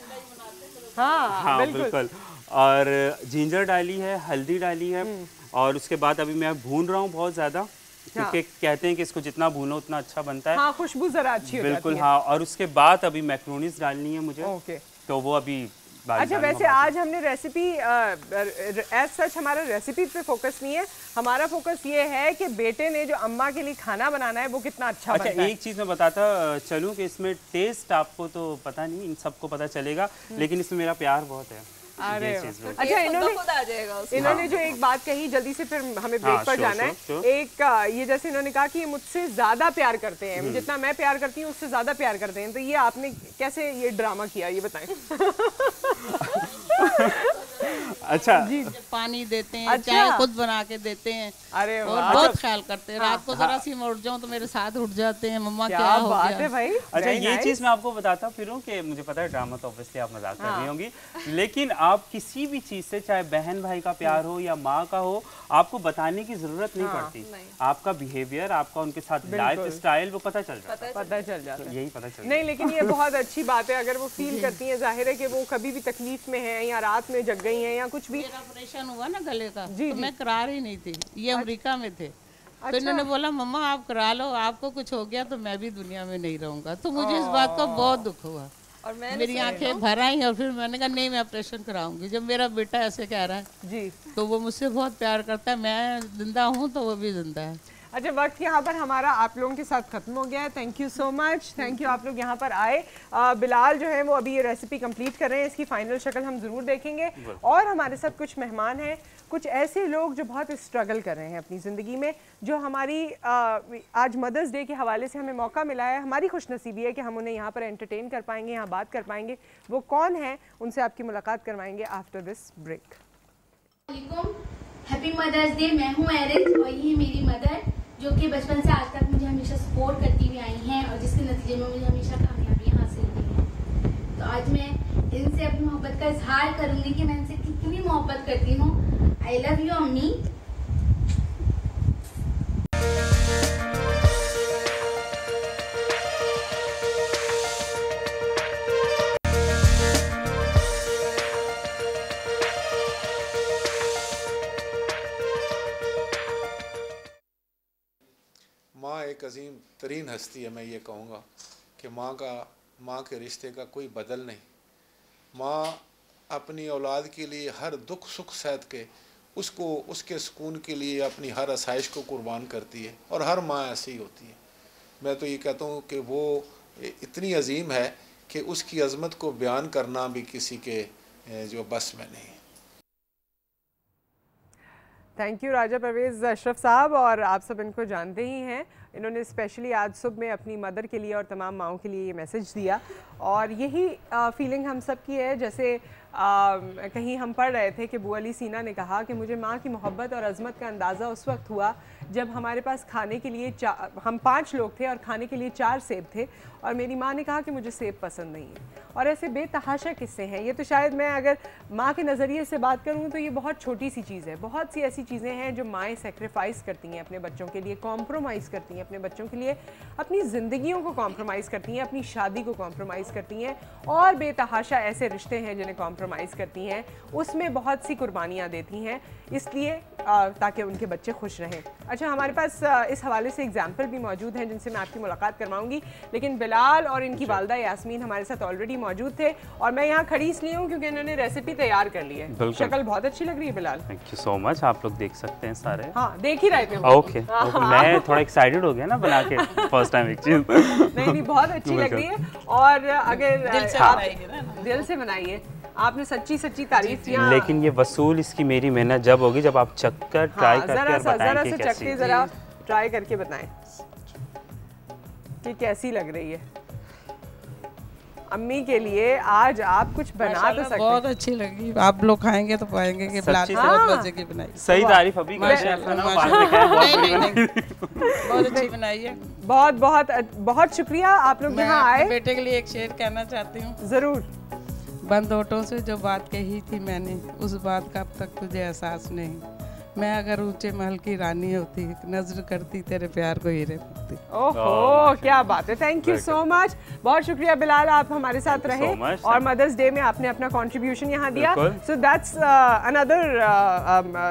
Speaker 4: हाँ बिल्कुल, और जिंजर डाली है, हल्दी डाली है, और उसके बाद अभी मैं भून रहा हूँ बहुत ज़्यादा, क्योंकि कहते हैं कि इसको जितना भूनो उतना अच्छा बनता है।
Speaker 1: हाँ, खुशबू जरा अच्छी हो जाती है।
Speaker 4: बिल्कुल, हाँ। और उसके बाद अभी मैक्रोनीज डालनी है मुझे, तो वो अभी।
Speaker 1: अच्छा, वैसे आज हमने रेसिपी एज सच हमारा रेसिपी पे फोकस नहीं है, हमारा फोकस ये है कि बेटे ने जो अम्मा के लिए खाना बनाना है वो कितना अच्छा बनता है।
Speaker 4: एक चीज़ मैं बताता चलूँ कि इसमें टेस्ट आपको तो पता नहीं, इन सबको पता चलेगा, लेकिन इसमें मेरा प्यार बहुत है।
Speaker 1: अरे अच्छा, इन्होंने जो एक बात कही, जल्दी से फिर हमें ब्रेक पर जाना है। एक ये जैसे इन्होंने कहा कि ये मुझसे ज्यादा प्यार करते हैं, जितना मैं प्यार करती हूँ उससे ज्यादा प्यार करते हैं, तो ये आपने कैसे ये ड्रामा किया, ये बताएं।
Speaker 4: अच्छा
Speaker 8: जी, पानी देते हैं, चाय खुद बना के देते हैं,
Speaker 1: अरे
Speaker 8: और बहुत ख्याल करते हैं। रात को जरा सी मैं उठ जाऊं तो मेरे साथ उठ जाते हैं, मम्मा क्या हो गया
Speaker 1: है भाई।
Speaker 4: अच्छा, ये चीज मैं आपको बताता फिरूं कि मुझे पता है ड्रामा तो ऑब्वियसली आप मजाक कर रही होंगी, लेकिन आप किसी भी चीज से, चाहे बहन भाई का प्यार हो या माँ का हो, आपको बताने की जरूरत नहीं पड़ती। आपका बिहेवियर, आपका उनके साथ लाइफ स्टाइल वो पता चल जाता है, यही पता चल।
Speaker 1: नहीं, लेकिन ये बहुत अच्छी बात है अगर वो फील करती है, जाहिर है कि वो कभी भी तकलीफ में है या रात में जग गई हैं या कुछ भी।
Speaker 8: मेरा ऑपरेशन हुआ ना गले का, तो मैं करार ही नहीं थी, ये अमेरिका में थे, तो इन्होंने बोला मम्मा आप करा लो, आपको कुछ हो गया तो मैं भी दुनिया में नहीं रहूंगा। तो मुझे इस बात का बहुत दुख हुआ और मेरी आंखें भर आई, और फिर मैंने कहा नहीं, मैं ऑपरेशन कराऊंगी। जब मेरा बेटा ऐसे कह रहा है जी, तो वो मुझसे बहुत प्यार करता है, मैं जिंदा हूँ तो वो भी जिंदा है।
Speaker 1: अच्छा, वक्त यहाँ पर हमारा आप लोगों के साथ ख़त्म हो गया है। Thank you so much, thank you आप लोग यहाँ पर आए। बिलाल जो है वो अभी ये रेसिपी कंप्लीट कर रहे हैं, इसकी फाइनल शक्ल हम ज़रूर देखेंगे। और हमारे साथ कुछ मेहमान हैं, कुछ ऐसे लोग जो बहुत स्ट्रगल कर रहे हैं अपनी ज़िंदगी में, जो हमारी आज मदर्स डे के हवाले से हमें मौका मिला है, हमारी खुशनसीबी है कि हम उन्हें यहाँ पर एंटरटेन कर पाएंगे, यहाँ बात कर पाएंगे। वो कौन है, उनसे आपकी मुलाकात करवाएंगे after this break.
Speaker 11: Happy mother's Day. मैं हूँ एरिन और ये मेरी मदर, जो कि बचपन से आज तक मुझे हमेशा सपोर्ट करती हुई आई हैं और जिसके नतीजे में मुझे हमेशा कामयाबियाँ हासिल हुई हैं। तो आज मैं इनसे अपनी मोहब्बत का इजहार करूंगी कि मैं इनसे कितनी मोहब्बत करती हूँ। आई लव यू अम्मी।
Speaker 12: माँ एक अजीम तरीन हस्ती है। मैं ये कहूँगा कि माँ के रिश्ते का कोई बदल नहीं। माँ अपनी औलाद के लिए हर दुख सुख सहत के उसको उसके सुकून के लिए अपनी हर आसाइश को कुर्बान करती है, और हर माँ ऐसी ही होती है। मैं तो ये कहता हूँ कि वो इतनी अजीम है कि उसकी अजमत को बयान करना भी किसी के जो बस में नहीं।
Speaker 1: थैंक यू राजा परवेज़ अशरफ साहब, और आप सब इनको जानते ही हैं। इन्होंने स्पेशली आज सुबह में अपनी मदर के लिए और तमाम माओं के लिए ये मैसेज दिया, और यही फीलिंग हम सब की है। जैसे कहीं हम पढ़ रहे थे कि बुआ अली सीना ने कहा कि मुझे माँ की मोहब्बत और अज़मत का अंदाज़ा उस वक्त हुआ जब हमारे पास खाने के लिए हम 5 लोग थे और खाने के लिए 4 सेब थे, और मेरी माँ ने कहा कि मुझे सेब पसंद नहीं है। और ऐसे बेतहाशा किस्से हैं। ये तो शायद मैं अगर माँ के नज़रिए से बात करूँ तो ये बहुत छोटी सी चीज़ है। बहुत सी ऐसी चीज़ें हैं जो माएँ सेक्रीफाइस करती हैं अपने बच्चों के लिए, कॉम्प्रोमाइज़ करती हैं अपने बच्चों के लिए, अपनी ज़िंदगियों को कॉम्प्रोमाइज़ करती हैं, अपनी शादी को कॉम्प्रोमाइज़ करती हैं, और बेतहाशा ऐसे रिश्ते हैं जिन्हें कॉम्प्रोमाइज़ करती हैं, उसमें बहुत सी कुर्बानियाँ देती हैं, इसलिए ताकि उनके बच्चे खुश रहें। अच्छा, हमारे पास इस हवाले से एग्जाम्पल भी मौजूद हैं जिनसे मैं आपकी मुलाकात करवाऊँगी, लेकिन बिलाल और इनकी वालदा यास्मीन हमारे साथ ऑलरेडी मौजूद थे और मैं यहाँ खड़ी इसलिए हूँ क्योंकि इन्होंने रेसिपी तैयार कर ली है। शक्ल बहुत अच्छी लग रही है Bilal.
Speaker 4: Thank you so much. आप लोग देख सकते हैं सारे।
Speaker 1: हाँ देख ही रहे थे।
Speaker 4: ओके मैं थोड़ा एक्साइटेड हो गया ना बना के फर्स्ट टाइम एक चीज।
Speaker 1: नहीं बहुत अच्छी लग रही है और अगर दिल से बनाइए आपने सच्ची तारीफ किया।
Speaker 4: लेकिन ये वसूल इसकी मेरी मेहनत जब होगी जब आप चक्कर ट्राई करके और बताएं कि कैसी है।
Speaker 1: जरा ट्राई करके बताएं कि कैसी लग रही है। अम्मी के लिए आज आप कुछ बना तो सकते हैं।
Speaker 8: बहुत अच्छी लगी। आप लोग खाएंगे तो पाएंगे कि बहुत मजे की बनाई।
Speaker 4: सही तारीफ अभी
Speaker 8: बहुत अच्छी बनाई है।
Speaker 1: बहुत शुक्रिया आप लोग यहाँ आए।
Speaker 8: बेटे के लिए एक शेर कहना चाहती हूँ।
Speaker 1: जरूर।
Speaker 8: बंद होठों से जो बात कही थी मैंने, उस बात का अब तक तुझे एहसास नहीं। मैं अगर ऊंचे महल की रानी होती, नजर करती तेरे प्यार को हीरे मोती।
Speaker 1: ओहो क्या बात है। Thank you so much. बहुत शुक्रिया बिलाल, आप हमारे साथ रहे और मदर्स डे में आपने अपना कंट्रीब्यूशन यहाँ दिया। सो दैट्स अनदर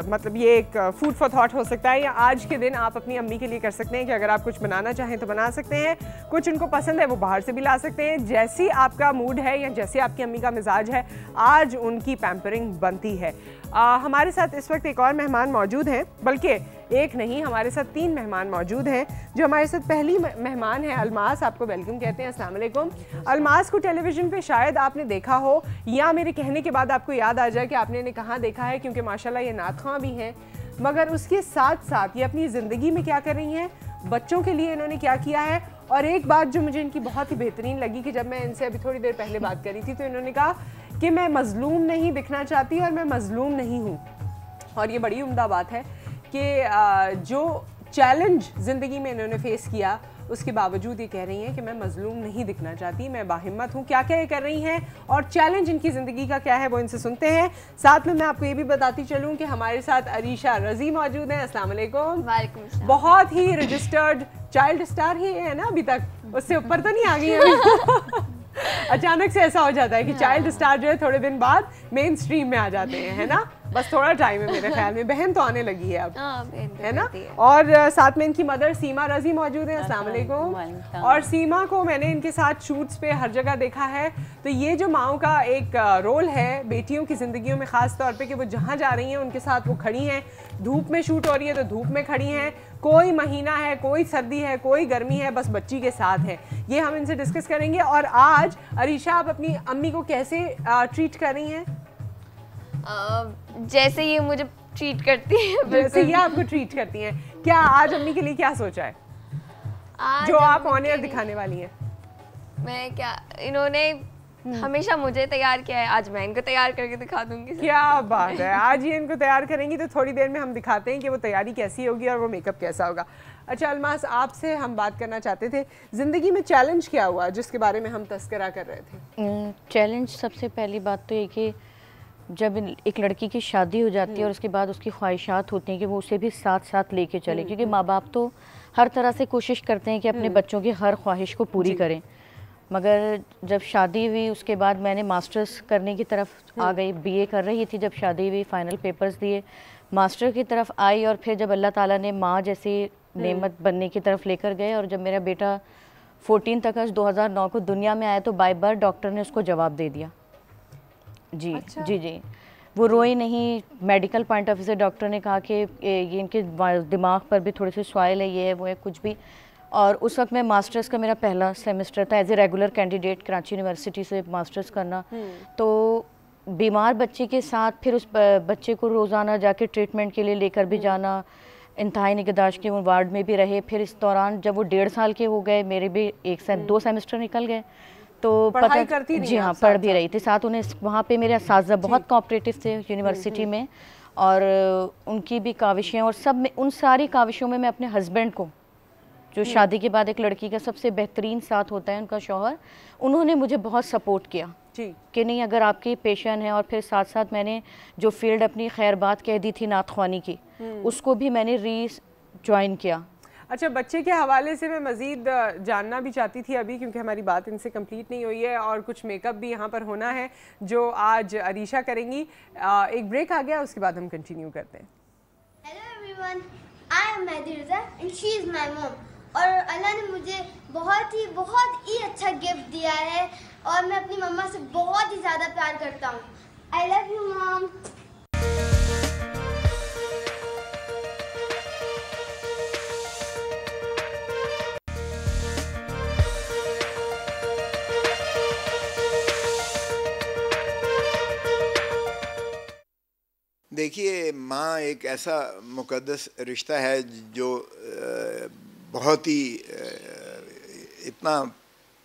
Speaker 1: मतलब ये एक फूड फॉर थॉट हो सकता है। या आज के दिन आप अपनी अम्मी के लिए कर सकते हैं कि अगर आप कुछ बनाना चाहें तो बना सकते हैं। कुछ उनको पसंद है वो बाहर से भी ला सकते हैं। जैसी आपका मूड है या जैसे आपकी अम्मी का मिजाज है, आज उनकी पैम्परिंग बनती है। हमारे साथ इस वक्त एक और मेहमान मौजूद हैं, बल्कि एक नहीं हमारे साथ 3 मेहमान मौजूद हैं। जो हमारे साथ पहली मेहमान है अलमास, आपको वेलकम कहते हैं। अस्सलाम वालेकुम। अलमास को टेलीविज़न पे शायद आपने देखा हो या मेरे कहने के बाद आपको याद आ जाए कि आपने इन्हें कहाँ देखा है, क्योंकि माशाल्लाह ये नात ख़्वां भी हैं। मगर उसके साथ साथ ये अपनी ज़िंदगी में क्या कर रही हैं, बच्चों के लिए इन्होंने क्या किया है। और एक बात जो मुझे इनकी बहुत ही बेहतरीन लगी कि जब मैं इनसे अभी थोड़ी देर पहले बात करी थी तो इन्होंने कहा कि मैं मज़लूम नहीं दिखना चाहती और मैं मज़लूम नहीं हूँ। और ये बड़ी उम्दा बात है कि जो चैलेंज ज़िंदगी में इन्होंने फेस किया उसके बावजूद ये कह रही हैं कि मैं मज़लूम नहीं दिखना चाहती, मैं बाहिम्मत हूँ। क्या क्या ये कर रही हैं और चैलेंज इनकी ज़िंदगी का क्या है वो इनसे सुनते हैं। साथ में मैं आपको ये भी बताती चलूँ कि हमारे साथ अरीशा रज़ी मौजूद हैं। अस्सलाम वालेकुम।
Speaker 2: वालेकुम सलाम।
Speaker 1: बहुत ही रजिस्टर्ड चाइल्ड स्टार ही है ना, अभी तक उससे ऊपर तो नहीं आ गई अभी। अचानक से ऐसा हो जाता है कि चाइल्ड स्टार जो है थोड़े दिन बाद मेन स्ट्रीम में आ जाते हैं, है ना। बस थोड़ा टाइम है मेरे ख्याल में। बहन तो आने लगी है अब, है ना। और साथ में इनकी मदर सीमा रज़ी मौजूद है। अस्सलाम वालेकुम। और सीमा को मैंने इनके साथ शूट्स पे हर जगह देखा है। तो ये जो माओं का एक रोल है बेटियों की ज़िंदगियों में ख़ास तौर पे कि वो जहाँ जा रही हैं उनके साथ वो खड़ी हैं। धूप में शूट हो रही है तो धूप में खड़ी हैं, कोई महीना है, कोई सर्दी है, कोई गर्मी है, बस बच्ची के साथ है। ये हम इनसे डिस्कस करेंगे। और आज अरीशा आप अपनी अम्मी को कैसे ट्रीट कर रही हैं?
Speaker 2: जैसे ये मुझे ट्रीट करती है।
Speaker 1: जैसे ये आपको ट्रीट करती हैं। क्या आज अम्मी के लिए क्या सोचा है जो आप ऑन एयर दिखाने वाली हैं?
Speaker 2: मैं क्या, इन्होंने हमेशा मुझे तैयार किया है, आज मैं इनको तैयार करके दिखा दूंगी।
Speaker 1: क्या बात है। आज ये इनको तैयार करेंगी तो थोड़ी देर में हम दिखाते हैं कि वो तैयारी कैसी होगी और वो मेकअप कैसा होगा। अच्छा अलमास, आपसे हम बात करना चाहते थे, ज़िंदगी में चैलेंज क्या हुआ जिसके बारे में हम तस्करा कर रहे थे?
Speaker 13: चैलेंज सबसे पहली बात तो ये कि जब एक लड़की की शादी हो जाती है और उसके बाद उसकी ख्वाहिशात होती हैं कि वो उसे भी साथ साथ लेके चले, क्योंकि माँ बाप तो हर तरह से कोशिश करते हैं कि अपने बच्चों की हर ख्वाहिश को पूरी करें। मगर जब शादी हुई उसके बाद मैंने मास्टर्स करने की तरफ आ गई। बीए कर रही थी जब शादी हुई, फाइनल पेपर्स दिए, मास्टर की तरफ आई। और फिर जब अल्लाह ताला ने माँ जैसी नेमत बनने की तरफ लेकर गए और जब मेरा बेटा 14 अगस्त 2009 को दुनिया में आया तो बाय बर्थ डॉक्टर ने उसको जवाब दे दिया। जी अच्छा। जी वो रोई नहीं। मेडिकल पॉइंट ऑफ व्यू से डॉक्टर ने कहा कि ये इनके दिमाग पर भी थोड़ी सी स्वाइल है, ये है वो है कुछ भी। और उस वक्त मैं मास्टर्स का मेरा पहला सेमेस्टर था as a regular candidate Karachi University से मास्टर्स करना। तो बीमार बच्चे के साथ फिर उस बच्चे को रोज़ाना जाके ट्रीटमेंट के लिए लेकर भी जाना, इंतहाई निगहदाश्त के वार्ड में भी रहे। फिर इस दौरान जब वो 1.5 साल के हो गए, मेरे भी 2 सेमेस्टर निकल गए। तो
Speaker 1: पढ़ाई करती
Speaker 13: जी हाँ, पढ़ भी रही थी साथ। उन्हें वहाँ पे मेरे असातिज़ा बहुत कोऑपरेटिव थे यूनिवर्सिटी में और उनकी भी काविशें और सब में, उन सारी काविशों में मैं अपने हस्बैंड को, जो शादी के बाद एक लड़की का सबसे बेहतरीन साथ होता है उनका शौहर, उन्होंने मुझे बहुत सपोर्ट किया कि नहीं अगर आपकी पेशन है। और फिर साथ साथ मैंने जो फील्ड अपनी खैर बात कह दी थी नात ख्वानी की, उसको भी मैंने ज्वाइन किया।
Speaker 1: अच्छा, बच्चे के हवाले से मैं मज़ीद जानना भी चाहती थी अभी, क्योंकि हमारी बात इनसे कंप्लीट नहीं हुई है और कुछ मेकअप भी यहाँ पर होना है जो आज अरीशा करेंगी। एक ब्रेक आ गया, उसके बाद हम कंटिन्यू करते हैं।
Speaker 14: Hello everyone, I am Mehdi Raza and she is my mom. और अल्लाह ने मुझे बहुत ही अच्छा गिफ्ट दिया है और मैं अपनी मम्मा से बहुत ही ज़्यादा प्यार करता हूँ। I love you mom.
Speaker 15: देखिए, माँ एक ऐसा मुक़द्दस रिश्ता है जो बहुत ही इतना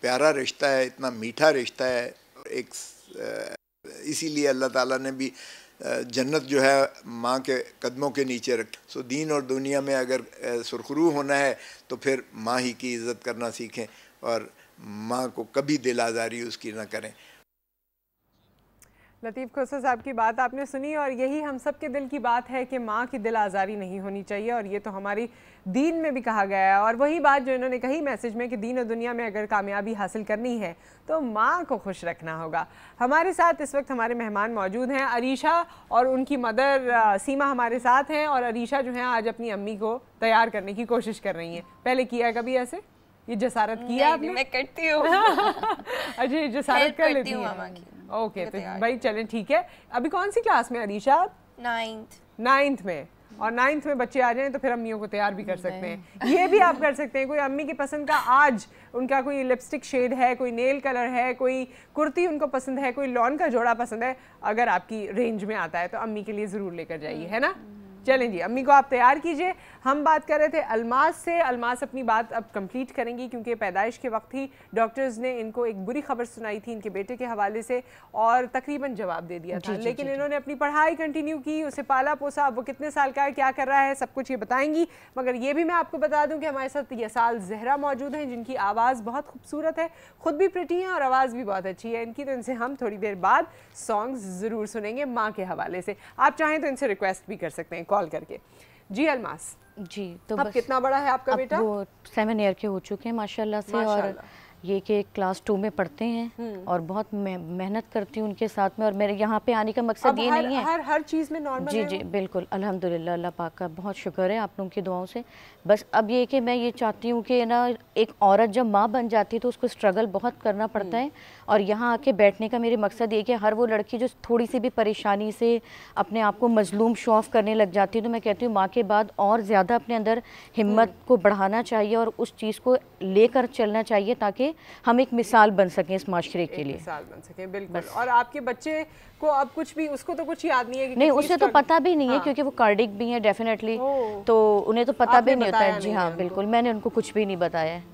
Speaker 15: प्यारा रिश्ता है, इतना मीठा रिश्ता है। एक इसीलिए अल्लाह ताला ने भी जन्नत जो है माँ के कदमों के नीचे रखी। सो दीन और दुनिया में अगर सुरखरू होना है तो फिर माँ ही की इज़्ज़त करना सीखें और माँ को कभी दिल आज़ारी उसकी ना करें।
Speaker 1: लतीफ़ खोसा साहब की बात आपने सुनी और यही हम सब के दिल की बात है कि माँ की दिल आज़ारी नहीं होनी चाहिए और ये तो हमारी दीन में भी कहा गया है। और वही बात जो इन्होंने कही मैसेज में कि दीन और दुनिया में अगर कामयाबी हासिल करनी है तो माँ को खुश रखना होगा। हमारे साथ इस वक्त हमारे मेहमान मौजूद हैं। अरीशा और उनकी मदर सीमा हमारे साथ हैं और अरीशा जो है आज अपनी अम्मी को तैयार करने की कोशिश कर रही हैं। पहले किया कभी ऐसे ये जसारत किया आपने?
Speaker 16: मैं करती हूँ।
Speaker 1: अच्छा, ये जसारत कर लेती हैं। ओके, तो भाई चलें ठीक है। अभी कौन सी क्लास में अरीशा? 9th में। और 9th में बच्चे आ जाएं तो फिर अम्मियों को तैयार भी कर सकते हैं। ये भी आप कर सकते हैं। कोई अम्मी की पसंद का आज उनका कोई लिपस्टिक शेड है, कोई नेल कलर है, कोई कुर्ती उनको पसंद है, कोई लॉन का जोड़ा पसंद है, अगर आपकी रेंज में आता है तो अम्मी के लिए ज़रूर लेकर जाइए, है ना। चलें जी, अम्मी को आप तैयार कीजिए। हम बात कर रहे थे अलमास से। अलमास अपनी बात अब कंप्लीट करेंगी क्योंकि पैदाइश के वक्त ही डॉक्टर्स ने इनको एक बुरी खबर सुनाई थी इनके बेटे के हवाले से और तकरीबन जवाब दे दिया था। लेकिन इन्होंने अपनी पढ़ाई कंटिन्यू की, उसे पाला पोसा। अब वो कितने साल का है, क्या कर रहा है, सब कुछ ये बताएंगी। मगर ये भी मैं आपको बता दूं कि हमारे साथ यसाल ज़हरा मौजूद हैं जिनकी आवाज़ बहुत खूबसूरत है, ख़ुद भी प्रिटी हैं और आवाज़ भी बहुत अच्छी है इनकी। तो इनसे हम थोड़ी देर बाद सॉन्ग्स ज़रूर सुनेंगे माँ के हवाले से। आप चाहें तो इनसे रिक्वेस्ट भी कर सकते हैं कॉल करके। जी अलमास
Speaker 13: जी, तो
Speaker 1: अब कितना बड़ा है आपका बेटा?
Speaker 13: वो 7 ईयर के हो चुके हैं माशाल्लाह से। और ये कि क्लास 2 में पढ़ते हैं और बहुत मेहनत करती हूँ उनके साथ में। और मेरे यहाँ पे आने का मकसद ये नहीं है
Speaker 1: हर चीज़ में नॉर्मल
Speaker 13: जी जी बिल्कुल अल्हम्दुलिल्लाह, अल्लाह पाक का बहुत शुक्र है आप लोगों की दुआओं से। बस अब ये कि मैं ये चाहती हूँ कि ना एक औरत जब माँ बन जाती है तो उसको स्ट्रगल बहुत करना पड़ता है। और यहाँ आके बैठने का मेरे मकसद ये कि हर वो लड़की जो थोड़ी सी भी परेशानी से अपने आप को मजलूम शो ऑफ करने लग जाती है, तो मैं कहती हूँ माँ के बाद और ज़्यादा अपने अंदर हिम्मत को बढ़ाना चाहिए और उस चीज़ को लेकर चलना चाहिए ताकि हम एक मिसाल बन सकें इस माशरे के लिए।
Speaker 1: मिसाल बन सकें, बिल्कुल। और आपके बच्चे को अब कुछ भी, उसको तो कुछ याद नहीं है कि
Speaker 13: नहीं, उसे तो पता भी नहीं है क्योंकि वो कार्डिक भी है डेफिनेटली, तो उन्हें तो पता भी नहीं होता है। जी हाँ बिल्कुल, मैंने उनको कुछ भी नहीं बताया है।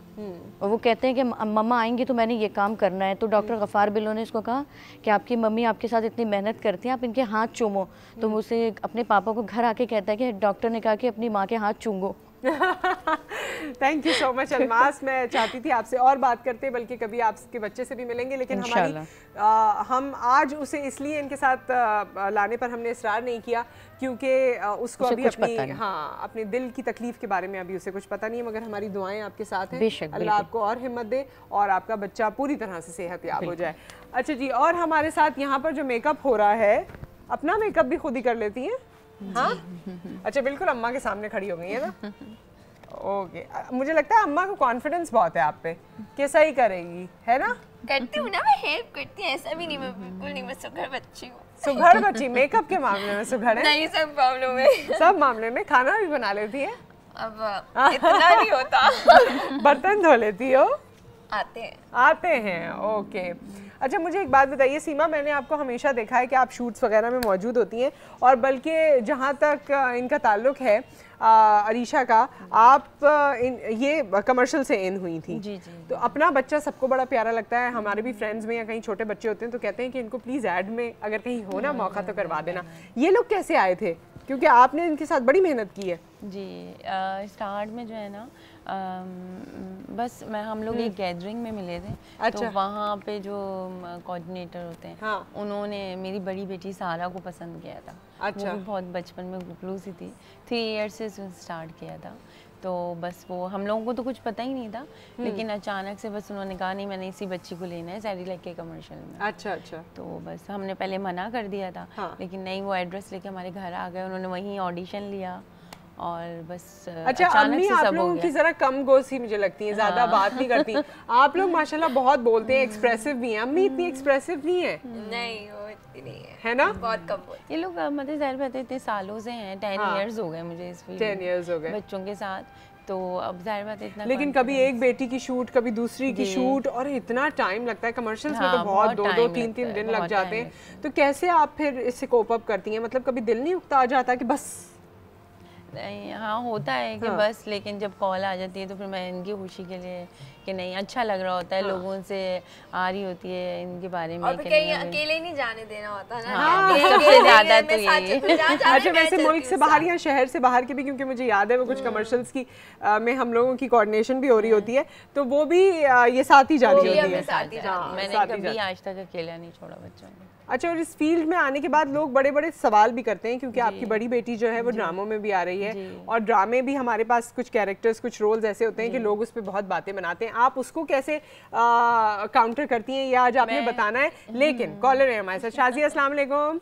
Speaker 13: और वो कहते हैं कि मम्मा आएंगी तो मैंने ये काम करना है। तो डॉक्टर गफ़ार बिल्लो ने इसको कहा कि आपकी मम्मी आपके साथ इतनी मेहनत करती हैं, आप इनके हाथ चूमो। तो मुझसे अपने पापा को घर आके कहता है कि डॉक्टर ने कहा कि अपनी माँ के हाथ चूमो।
Speaker 1: Thank you so much Almas. मैं चाहती थी आपसे और बात करते, बल्कि कभी आपके बच्चे से भी मिलेंगे, लेकिन हम आज उसे इसलिए इनके साथ लाने पर हमने इसरार नहीं किया क्योंकि उसको अभी अपने दिल की तकलीफ के बारे में अभी उसे कुछ पता नहीं है। मगर हमारी दुआएं आपके साथ हैं। अल्लाह आपको और हिम्मत दे और आपका बच्चा पूरी तरह से सेहतयाब हो जाए। अच्छा जी, और हमारे साथ यहाँ पर जो मेकअप हो रहा है, अपना मेकअप भी खुद ही कर लेती हैं? हाँ अच्छा, बिल्कुल अम्मा के सामने खड़ी हो गई है ना। ओके, मुझे लगता है अम्मा को कॉन्फिडेंस बहुत है आप पे कि सही करेगी, है ना?
Speaker 16: करती हूँ ना, मैं हेल्प करती हूँ, ऐसा भी नहीं, मैं बिल्कुल नहीं, मैं सुघड़ बच्ची हूँ।
Speaker 1: सुघड़ बच्ची? मेकअप के मामले में सुघड़ है?
Speaker 16: नहीं, सब मामलों में।
Speaker 1: सब मामले में। खाना भी बना लेती है?
Speaker 16: अब इतना नहीं होता।
Speaker 1: बर्तन धो लेती हो?
Speaker 16: आते
Speaker 1: हैं। ओके, अच्छा मुझे एक बात बताइए सीमा, मैंने आपको हमेशा देखा है कि आप शूट्स वगैरह में मौजूद होती हैं और बल्कि जहाँ तक इनका ताल्लुक है अरीशा का, आप ये कमर्शियल से इन हुई थी।
Speaker 13: जी जी।
Speaker 1: तो अपना बच्चा सबको बड़ा प्यारा लगता है। हमारे भी फ्रेंड्स में या कहीं छोटे बच्चे होते हैं तो कहते हैं कि इनको प्लीज़ ऐड में अगर कहीं हो ना मौका तो करवा देना। ये लोग कैसे आए थे, क्योंकि आपने इनके साथ बड़ी मेहनत की है?
Speaker 17: जी, स्टार्ट में जो है ना बस हम लोग एक गैदरिंग में मिले थे।
Speaker 1: अच्छा।
Speaker 17: तो वहाँ पे जो कोऑर्डिनेटर होते हैं,
Speaker 1: हाँ।
Speaker 17: उन्होंने मेरी बड़ी बेटी सारा को पसंद किया था।
Speaker 1: अच्छा।
Speaker 17: वो भी बहुत बचपन में गुपलू सी थी, 3 ईयर्स से स्टार्ट किया था। तो बस वो हम लोगों को तो कुछ पता ही नहीं था, लेकिन अचानक से बस उन्होंने कहा नहीं मैंने इसी बच्ची को लेना है सैरी लाइक के कमर्शियल में।
Speaker 1: अच्छा अच्छा।
Speaker 17: तो बस हमने पहले मना कर दिया था, लेकिन नहीं, वो एड्रेस लेके हमारे घर आ गए, उन्होंने वहीं ऑडिशन लिया और बस
Speaker 1: अच्छा अम्मी आप लोगों की जरा कम गोसी मुझे लगती है, ज्यादा बात नहीं करती। आप लोग माशाल्लाह बहुत बोलते हैं, एक्सप्रेसिव भी हैं। अम्मी इतनी एक्सप्रेसिव नहीं है।
Speaker 16: नहीं वो इतनी नहीं
Speaker 1: है ना,
Speaker 16: बहुत कम बोलते।
Speaker 17: ये लोग मतलब ज़ाहिर बात है इतने सालों से हैं, 10 इयर्स हो गए मुझे इस फील्ड
Speaker 1: 10 इयर्स हो गए
Speaker 17: बच्चों के साथ, तो अब जाहिर बात है इतना।
Speaker 1: लेकिन कभी एक बेटी की शूट, कभी दूसरी की शूट, और इतना टाइम लगता है कमर्शियल्स में तो बहुत 2-2 3-3 दिन लग जाते हैं। तो कैसे आप फिर इससे कोप अप करती हैं? मतलब कभी दिल नहीं उकता आ जाता कि बस?
Speaker 17: हाँ होता है कि बस, लेकिन जब कॉल आ जाती है तो फिर मैं इनकी खुशी के लिए कि नहीं अच्छा लग रहा होता है, लोगों से आ रही होती है इनके बारे में,
Speaker 16: और कहीं अकेले नहीं जाने देना होता ना।
Speaker 17: हाँ, सबसे ज्यादा तो यही।
Speaker 1: अच्छा वैसे मुल्क से बाहर या शहर से बाहर के भी, क्योंकि मुझे याद है वो कुछ कमर्शियल्स की में हम लोगों की कोऑर्डिनेशन भी हो रही होती है, तो वो भी ये साथ ही जा रही होती है।
Speaker 17: मैंने कभी आज तक अकेला नहीं छोड़ा बच्चों को।
Speaker 1: अच्छा, और इस फील्ड में आने के बाद लोग बड़े बड़े सवाल भी करते हैं, क्योंकि आपकी बड़ी बेटी जो है वो ड्रामों में भी आ रही है, और ड्रामे भी हमारे पास कुछ कैरेक्टर्स, कुछ रोल्स ऐसे होते हैं कि लोग उस पर बहुत बातें बनाते हैं। आप उसको कैसे काउंटर करती हैं ये आज आपने बताना है। लेकिन कॉलर है हमारे साथ। शाजिया, अस्सलाम वालेकुम।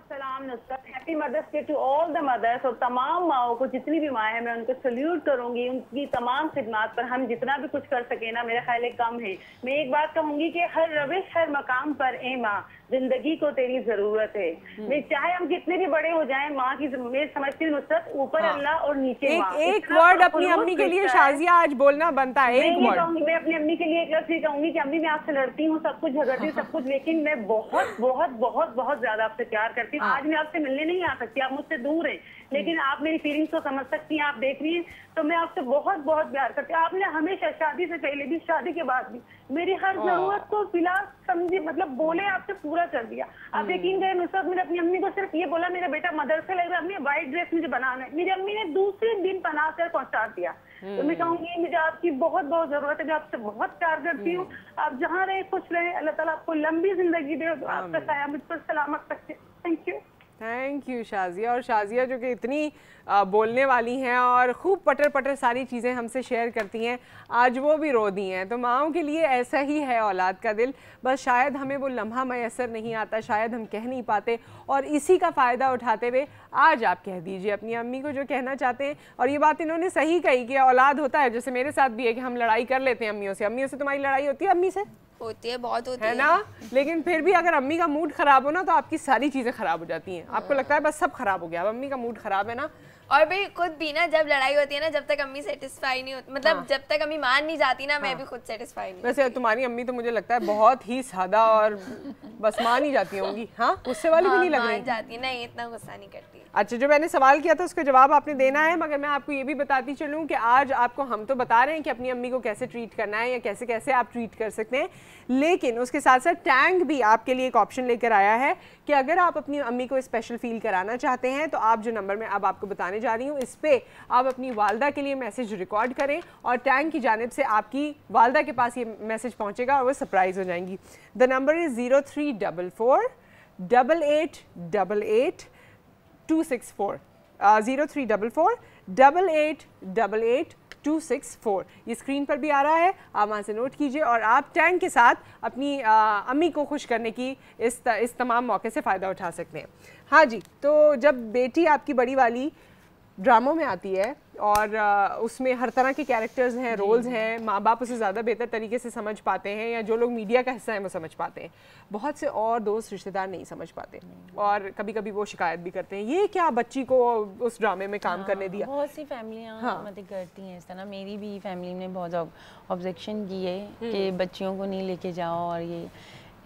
Speaker 18: सलाम Nusrat, happy mother's day to all the mothers, और तमाम माओं को, जितनी भी माएँ हैं मैं उनको सल्यूट करूंगी। उनकी तमाम खिदमत पर हम जितना भी कुछ कर सके ना, मेरा ख्याल है कम है। मैं एक बात कहूंगी कि हर रविश, हर मकाम पर ए माँ, जिंदगी को तेरी जरूरत है। मैं चाहे हम कितने भी बड़े हो जाएं, माँ की मैं समझती हूँ नुसरत, ऊपर अल्लाह और नीचे माँ।
Speaker 1: एक वर्ड अपनी अम्मी के लिए शाजिया आज बोलना बनता है। एक वर्ड
Speaker 18: मैं अपनी अम्मी के लिए एक लफ्ज़ कहूंगी कि अम्मी मैं आपसे लड़ती हूँ, सब कुछ झगड़ती हूँ, सब कुछ, लेकिन मैं बहुत बहुत बहुत बहुत ज्यादा आपसे प्यार करती हूँ। आज मैं आपसे मिलने नहीं आ सकती, आप मुझसे दूर हैं, लेकिन आप मेरी फीलिंग्स को समझ सकती हैं, आप देख रही हैं, तो मैं आपसे बहुत बहुत प्यार करती हूँ। आपने हमेशा शादी से पहले भी, शादी के बाद भी मेरी हर जरूरत को फिलहाल समझे, मतलब बोले आपसे पूरा कर दिया। आप यकीन करें नुसरत, मैंने अपनी अम्मी को सिर्फ ये बोला मेरा बेटा मदरसे लग रहा है, अम्मी व्हाइट ड्रेस मुझे बनाना है, मेरी अम्मी ने दूसरे दिन बना कर पहुंचा दिया। तो मैं कहूँगी मुझे आपकी बहुत बहुत जरूरत है, मैं आपसे बहुत प्यार करती हूँ। आप जहाँ रहे खुश रहे, अल्लाह ताला आपको लंबी जिंदगी दे, आपका साया मुझ पर सलामत रखे। Thank you.
Speaker 1: Thank you Shazia. और शाजिया जो कि इतनी बोलने वाली हैं और खूब पटर पटर सारी चीज़ें हमसे शेयर करती हैं, आज वो भी रो दी हैं। तो माँओं के लिए ऐसा ही है औलाद का दिल, बस शायद हमें वो लम्हा मैसर नहीं आता, शायद हम कह नहीं पाते, और इसी का फ़ायदा उठाते हुए आज आप कह दीजिए अपनी अम्मी को जो कहना चाहते हैं। और ये बात इन्होंने सही कही कि औलाद होता है, जैसे मेरे साथ भी है कि हम लड़ाई कर लेते हैं अम्मियों से। अम्मियों से तुम्हारी लड़ाई होती है? अम्मी से
Speaker 16: होती है, बहुत होती
Speaker 1: है ना। लेकिन फिर भी अगर अम्मी का मूड खराब हो ना, तो आपकी सारी चीज़ें खराब हो जाती हैं। आपको लगता है बस सब खराब हो गया, अब अम्मी का मूड खराब है ना।
Speaker 16: और भाई खुद भी ना, जब लड़ाई होती है ना, जब तक अम्मी सेटिस्फाई नहीं होती, मतलब जब तक अम्मी मान नहीं जाती ना, मैं भी खुद सेटिस्फाई नहीं।
Speaker 1: वैसे तुम्हारी अम्मी तो मुझे लगता है बहुत ही सादा और बस मान ही जाती होंगी। हाँ, गुस्से वाली भी नहीं लग रही।
Speaker 16: जाती नहीं, इतना गुस्सा नहीं करती।
Speaker 1: अच्छा, जो मैंने सवाल किया था उसका जवाब आपने देना है, मगर मैं आपको ये भी बताती चलूँ कि आज आपको हम तो बता रहे हैं कि अपनी अम्मी को कैसे ट्रीट करना है या कैसे कैसे आप ट्रीट कर सकते हैं, लेकिन उसके साथ साथ टैंग भी आपके लिए एक ऑप्शन लेकर आया है कि अगर आप अपनी अम्मी को स्पेशल फील कराना चाहते हैं, तो आप जो नंबर मैं अब आपको बताने जा रही हूँ, इस पे आप अपनी वालदा के लिए मैसेज रिकॉर्ड करें और टैंग की जानिब से आपकी वालदा के पास ये मैसेज पहुँचेगा और वो सरप्राइज़ हो जाएंगी। The number is 0344 8888 264 0344 8888 264। ये स्क्रीन पर भी आ रहा है, आप वहाँ से नोट कीजिए और आप टैंग के साथ अपनी अम्मी को खुश करने की इस तमाम मौके से फ़ायदा उठा सकते हैं। हाँ जी, तो जब बेटी आपकी बड़ी वाली ड्रामों में आती है और उसमें हर तरह के कैरेक्टर्स हैं, रोल्स हैं, माँ बाप उसे ज़्यादा बेहतर तरीके से समझ पाते हैं, या जो लोग मीडिया का हिस्सा हैं वो समझ पाते हैं, बहुत से और दोस्त रिश्तेदार नहीं समझ पाते, और कभी कभी वो शिकायत भी करते हैं, ये क्या बच्ची को उस ड्रामे में काम करने दिया।
Speaker 17: बहुत सी फैमिलियाँ मतलब करती हैं इस तरह। मेरी भी फैमिली ने बहुत ऑब्जेक्शन की है कि बच्चियों को नहीं लेके जाओ और ये,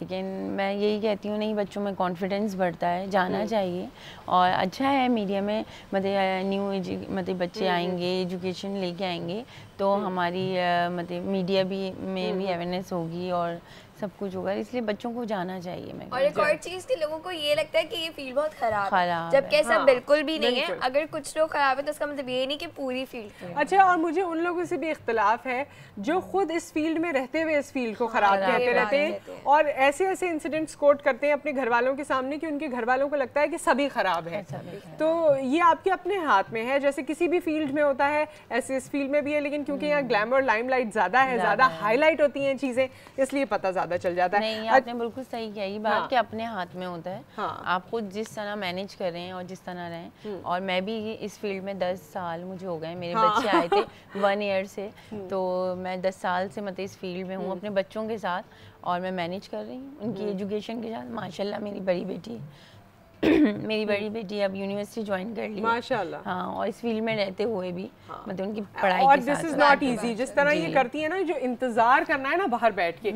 Speaker 17: लेकिन मैं यही कहती हूँ नहीं, बच्चों में कॉन्फिडेंस बढ़ता है, जाना चाहिए। और अच्छा है मीडिया में मतलब मतलब बच्चे आएंगे, एजुकेशन लेके आएंगे, तो हमारी मतलब मीडिया भी में भी अवेयरनेस होगी और सब कुछ होगा, इसलिए बच्चों को जाना चाहिए। मैं
Speaker 16: और एक और चीज़ कि लोगों को ये लगता है कि ये फील्ड बहुत खराब है, जबकि ऐसा बिल्कुल भी नहीं है। अगर कुछ लोग खराब है तो उसका मतलब ये नहीं कि पूरी फील्ड।
Speaker 1: अच्छा, और मुझे उन लोगों से भी इख्तलाफ है जो खुद इस फील्ड में रहते हुए इस फील्ड को खराब कहते रहते हैं और ऐसे ऐसे इंसिडेंट्स कोट करते हैं अपने घर वालों के सामने कि उनके घर वालों को लगता है कि सभी खराब है। तो ये आपके अपने हाथ में है, जैसे किसी भी फील्ड में होता है ऐसे इस फील्ड में भी है, लेकिन क्योंकि यहाँ ग्लैमर लाइमलाइट ज़्यादा है, ज़्यादा हाईलाइट होती हैं चीज़ें, इसलिए पता ज़्यादा चल जाता है।
Speaker 17: नहीं, आपने बिल्कुल सही किया ये बात कि अपने हाथ में होता है। आपको जिस तरह मैनेज कर रहे हैं और जिस तरह रहें। और मैं भी इस फील्ड में 10 साल मुझे हो गए, मेरे बच्चे आए थे 1 ईयर से, तो मैं 10 साल से मतलब इस फील्ड में हूँ अपने बच्चों के साथ, और मैं मैनेज कर रही हूँ उनकी एजुकेशन के साथ। माशाल्लाह मेरी बड़ी बेटी मेरी बड़ी बेटी अब यूनिवर्सिटी ज्वाइन कर ली माशाल्लाह। हाँ, और इस फील्ड में रहते हुए भी मतलब उनकी पढ़ाई
Speaker 1: और दिस इज नॉट इजी। जिस तरह ये करती है ना, जो इंतजार करना है ना बाहर बैठ के,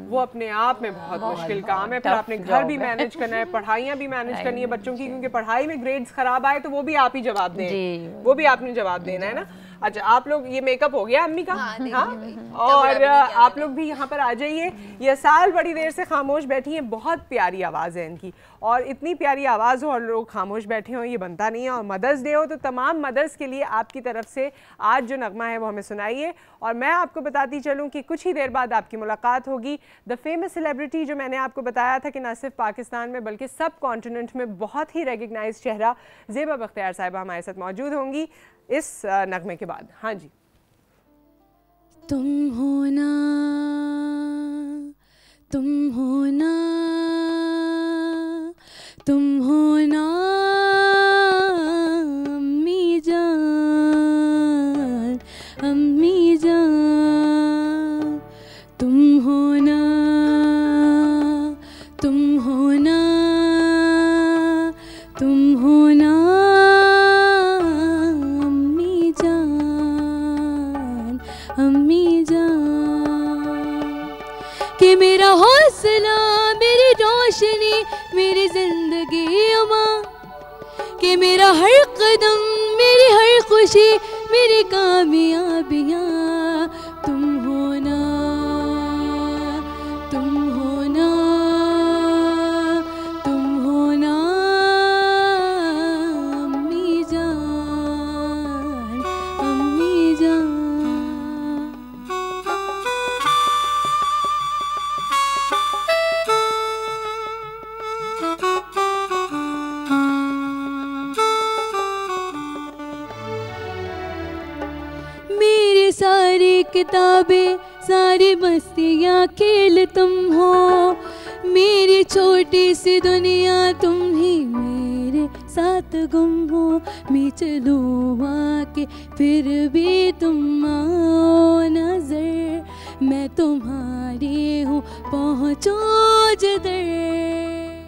Speaker 1: वो अपने आप में बहुत मुश्किल काम है। फिर आपने घर भी मैनेज करना है, पढ़ाइयाँ भी मैनेज करनी है बच्चों की, क्योंकि पढ़ाई में ग्रेड्स खराब आए तो वो भी आप ही जवाब दें, वो भी आपने जवाब देना है ना। अच्छा, आप लोग, ये मेकअप हो गया अम्मी का? हाँ, और आप लोग भी यहाँ पर आ जाइए। ये साल बड़ी देर से खामोश बैठी हैं, बहुत प्यारी आवाज़ है इनकी, और इतनी प्यारी आवाज़ हो और लोग खामोश बैठे हों, ये बनता नहीं है। और मदर्स डे हो तो तमाम मदर्स के लिए आपकी तरफ से आज जो नगमा है वो हमें सुनाइए। और मैं आपको बताती चलूँ कि कुछ ही देर बाद आपकी मुलाकात होगी द फेमस सेलिब्रिटी, जो मैंने आपको बताया था कि न सिर्फ पाकिस्तान में बल्कि सब कॉन्टिनेंट में बहुत ही रिकग्नाइज चेहरा ज़ेबा बख्तियार साहिबा हमारे साथ मौजूद होंगी इस नगमे के बाद। हाँ जी।
Speaker 19: तुम हो ना, तुम हो ना, तुम हो ना अम्मी जान, अम्मी जान, तुम हो ना, तुम हो ना, तुम हो ना अम्मी जान, कि मेरा हौसला, मेरी रोशनी, मेरी जिंदगी अमां, कि मेरा हर कदम, मेरी हर खुशी, मेरी कामयाबियाँ तुम हो ना, तुम हो ना, तुम हो ना अम्मी जान, अम्मी जान। मेरी सारी किताबें, सारी मस्तियाँ खेल तुम हो, मेरी छोटी सी दुनिया तुम ही मेरे साथ गुम हो। मैं चलूँ आके फिर भी तुम आओ नजर, मैं तुम्हारी हूँ पहुँचो जिधर।